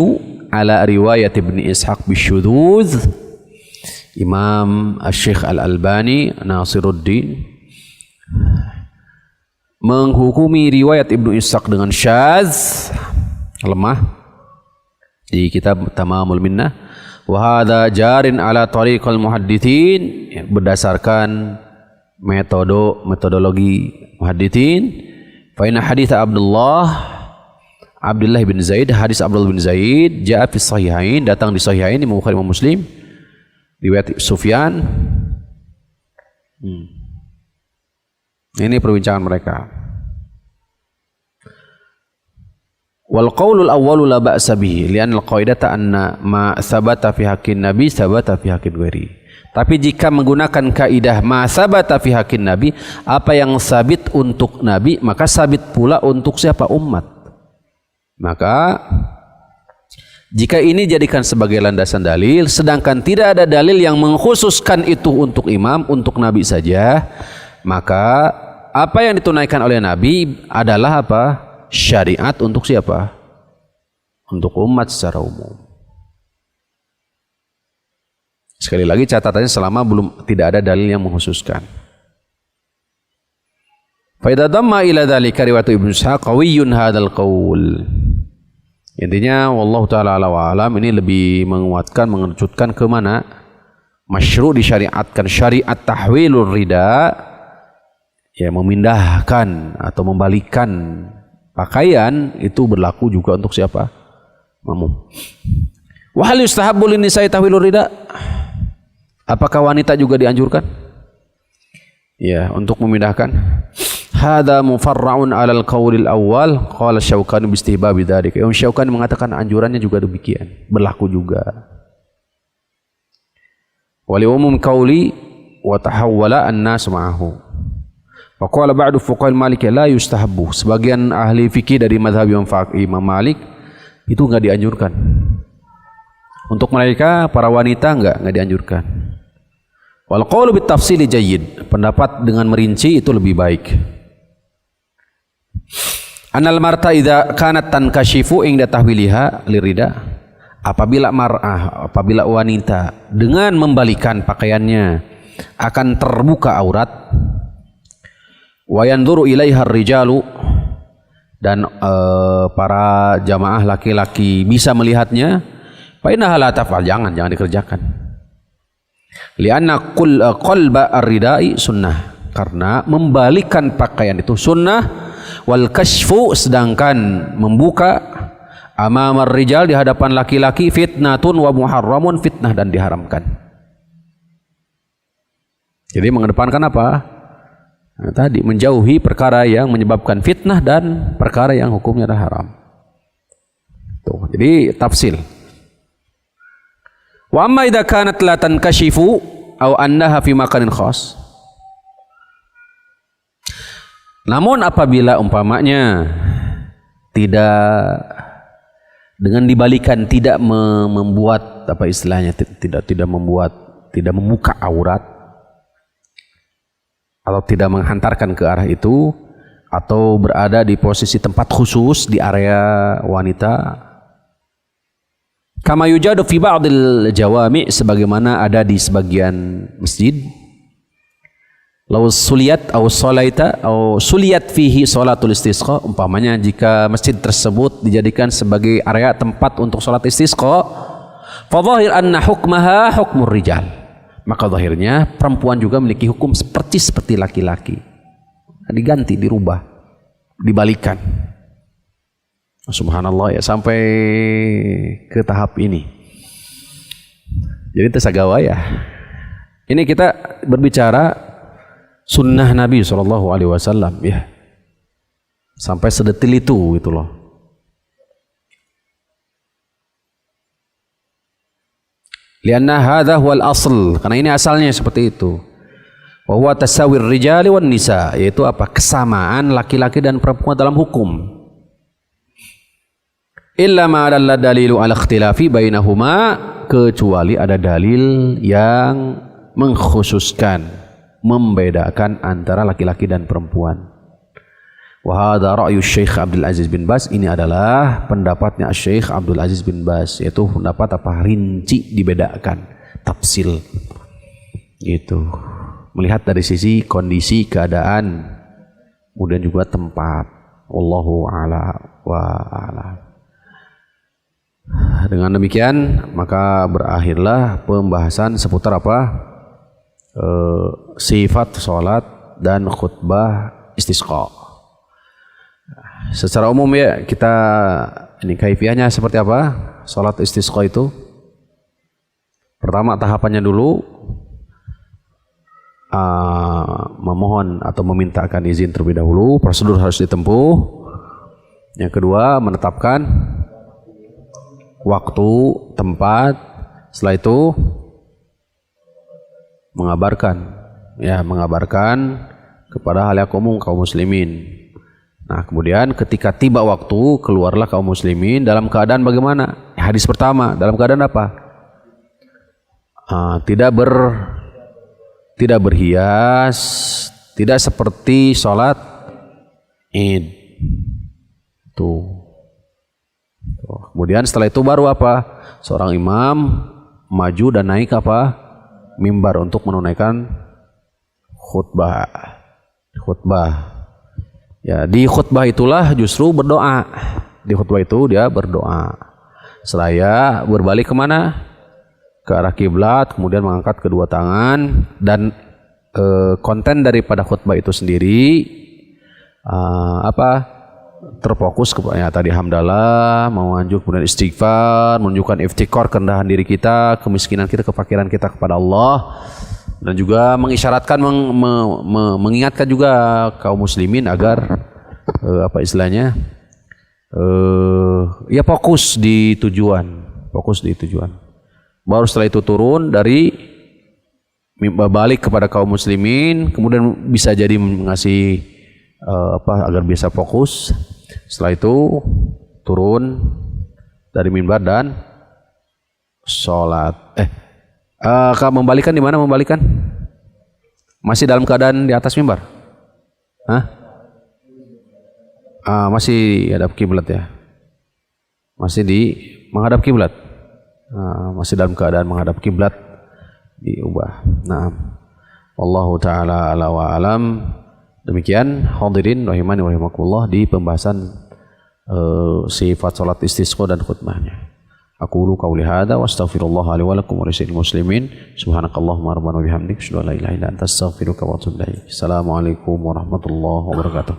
ala riwayat Ibnu Ishaq bisyudzuz. Imam Syekh Al-Albani Nasiruddin menghukumi riwayat Ibnu Ishaq dengan syadz, lemah, di kitab Tamamul Minnah. Wa hadza jarin ala tariqal muhadditsin, berdasarkan metodologi muhadditsin. Fa inna hadits Abdullah bin Zaid, hadis Abdullah bin Zaid jaa fi sahihain, datang di sahihain di Bukhari dan Muslim, riwayat Sufyan. Ini perbincangan mereka. Wal qaulul awwalu la ba'sa bihi li'anna al-qaidata anna ma thabata fi haqqin nabi thabata fi haqqin ghairi. Tapi jika menggunakan kaidah ma thabata fi haqqin nabi, apa yang sabit untuk nabi maka sabit pula untuk siapa? Umat. Maka jika ini jadikan sebagai landasan dalil, sedangkan tidak ada dalil yang mengkhususkan itu untuk imam, untuk nabi saja, maka apa yang ditunaikan oleh nabi adalah apa? Syariat untuk siapa? Untuk umat secara umum. Sekali lagi catatannya selama tidak ada dalil yang mengkhususkan. Fa idza damma ila dzalika riwayat Ibnu Ishaq qawiyyun hadzal qaul. Intinya wallahu taala alam, ini lebih menguatkan, mengerucutkan ke mana masyru' disyariatkan syariat tahwilur rida, ya memindahkan atau membalikkan pakaian itu berlaku juga untuk siapa? Makmum. Wa hal yustahabbu lin-nisa'i tahwilur rida? Apakah wanita juga dianjurkan? Ya, untuk memindahkan. Hada mufarra'un 'alal qaulil awwal, qala Syaukani bi istihbabi dzalik. Syaukani mengatakan anjurannya juga demikian, berlaku juga. Wa li umum qauli wa tahawwala an-nas ma'ahu. Wa qala ba'du fuqaha'il Maliki la yustahabbu. Sebagian ahli fikih dari mazhab Imam Malik itu enggak dianjurkan. Untuk mereka para wanita enggak dianjurkan. Wal qaulu bit tafsili jayyid. Pendapat dengan merinci itu lebih baik. Anal marta idza kanat tankashifu inda tahwiliha lirida. Apabila wanita dengan membalikan pakaiannya akan terbuka aurat, wa yanzuru ilaiha ar-rijalu, dan para jamaah laki-laki bisa melihatnya, fa innaha la taf'al, jangan dikerjakan. Lianna qalba ar-ridai sunnah, karena membalikan pakaian itu sunnah. Wal kashfu, sedangkan membuka amamar rijal, di hadapan laki-laki, fitnatun wa muharramun, fitnah dan diharamkan. Jadi mengedepankan apa? Nah, tadi menjauhi perkara yang menyebabkan fitnah dan perkara yang hukumnya adalah haram. Tuh, jadi tafsil. Wa amma idza kanat la tankashifu Au annaha fi makanin khas. Namun apabila umpamanya tidak dengan dibalikan tidak membuat apa istilahnya tidak membuka aurat atau tidak menghantarkan ke arah itu atau berada di posisi tempat khusus di area wanita, kama yujadu fi ba'dil jawami, sebagaimana ada di sebagian masjid, law suliyat aw salaita aw suliyat fihi salatul istisqa, umpamanya jika masjid tersebut dijadikan sebagai area tempat untuk salat istisqa, fa dhahir anna hukmaha hukmur rijal, maka zahirnya perempuan juga memiliki hukum seperti laki-laki. Diganti, dirubah, dibalikan. Subhanallah ya, sampai ke tahap ini. Jadi tesagawa ya. Ini kita berbicara sunnah Nabi SAW ya, sampai sedetil itu gitu loh. Lianna hadha huwal asl, karena ini asalnya seperti itu. Wa huwa tasawir rijali wan nisa, yaitu apa? Kesamaan laki-laki dan perempuan dalam hukum. Illa ma dalla dalilu ala ikhtilafi bainahuma, kecuali ada dalil yang mengkhususkan, membedakan antara laki-laki dan perempuan. Wa hadha ra'yu Syekh Abdul Aziz bin Baz, ini adalah pendapatnya Syekh Abdul Aziz bin Baz, yaitu pendapat apa? Rinci, dibedakan, tafsil. Gitu. Melihat dari sisi kondisi, keadaan, kemudian juga tempat. Wallahu a'la wa a'lam. Dengan demikian maka berakhirlah pembahasan seputar apa? Sifat sholat dan khutbah istisqa. Secara umum ya, kita ini kaifiahnya seperti apa sholat istisqa itu. Pertama tahapannya dulu memohon atau memintakan izin terlebih dahulu, prosedur harus ditempuh. Yang kedua menetapkan waktu, tempat. Setelah itu mengabarkan kepada halayak umum kaum muslimin. Nah, kemudian ketika tiba waktu, keluarlah kaum muslimin dalam keadaan bagaimana? Hadis pertama, dalam keadaan apa? Tidak berhias, tidak seperti sholat Id. Tuh. Kemudian setelah itu baru apa? Seorang imam maju dan naik apa? Mimbar untuk menunaikan khutbah. Ya, di khutbah itulah justru berdoa. Di khutbah itu dia berdoa. Seraya berbalik kemana? Ke arah kiblat, kemudian mengangkat kedua tangan, dan konten daripada khutbah itu sendiri terfokus kepada tadi hamdalah, memanjuk, kemudian istighfar, menunjukkan iftikar, kerendahan diri kita, kemiskinan kita, kefakiran kita kepada Allah, dan juga mengisyaratkan, mengingatkan juga kaum muslimin agar ya fokus di tujuan. Baru setelah itu turun dari balik kepada kaum muslimin, kemudian bisa jadi mengasih agar bisa fokus. Setelah itu turun dari mimbar dan sholat. Membalikan di mana? Membalikan masih dalam keadaan di atas mimbar? Masih hadap kiblat ya? Masih menghadap kiblat? Masih dalam keadaan menghadap kiblat, diubah. Nah, wallahu taala ala wa alam. Demikian hadirin rahimani wa rahimakumullah di pembahasan sifat salat istisqa dan khutbahnya. Aqulu qauli hadza wa astaghfirullah li wa lakum wa lisa'il muslimin. Subhanakallahumma rabbana wa bihamdika asyhadu an la ilaha illa anta astaghfiruka wa atubu ilaik. Assalamualaikum warahmatullahi wabarakatuh.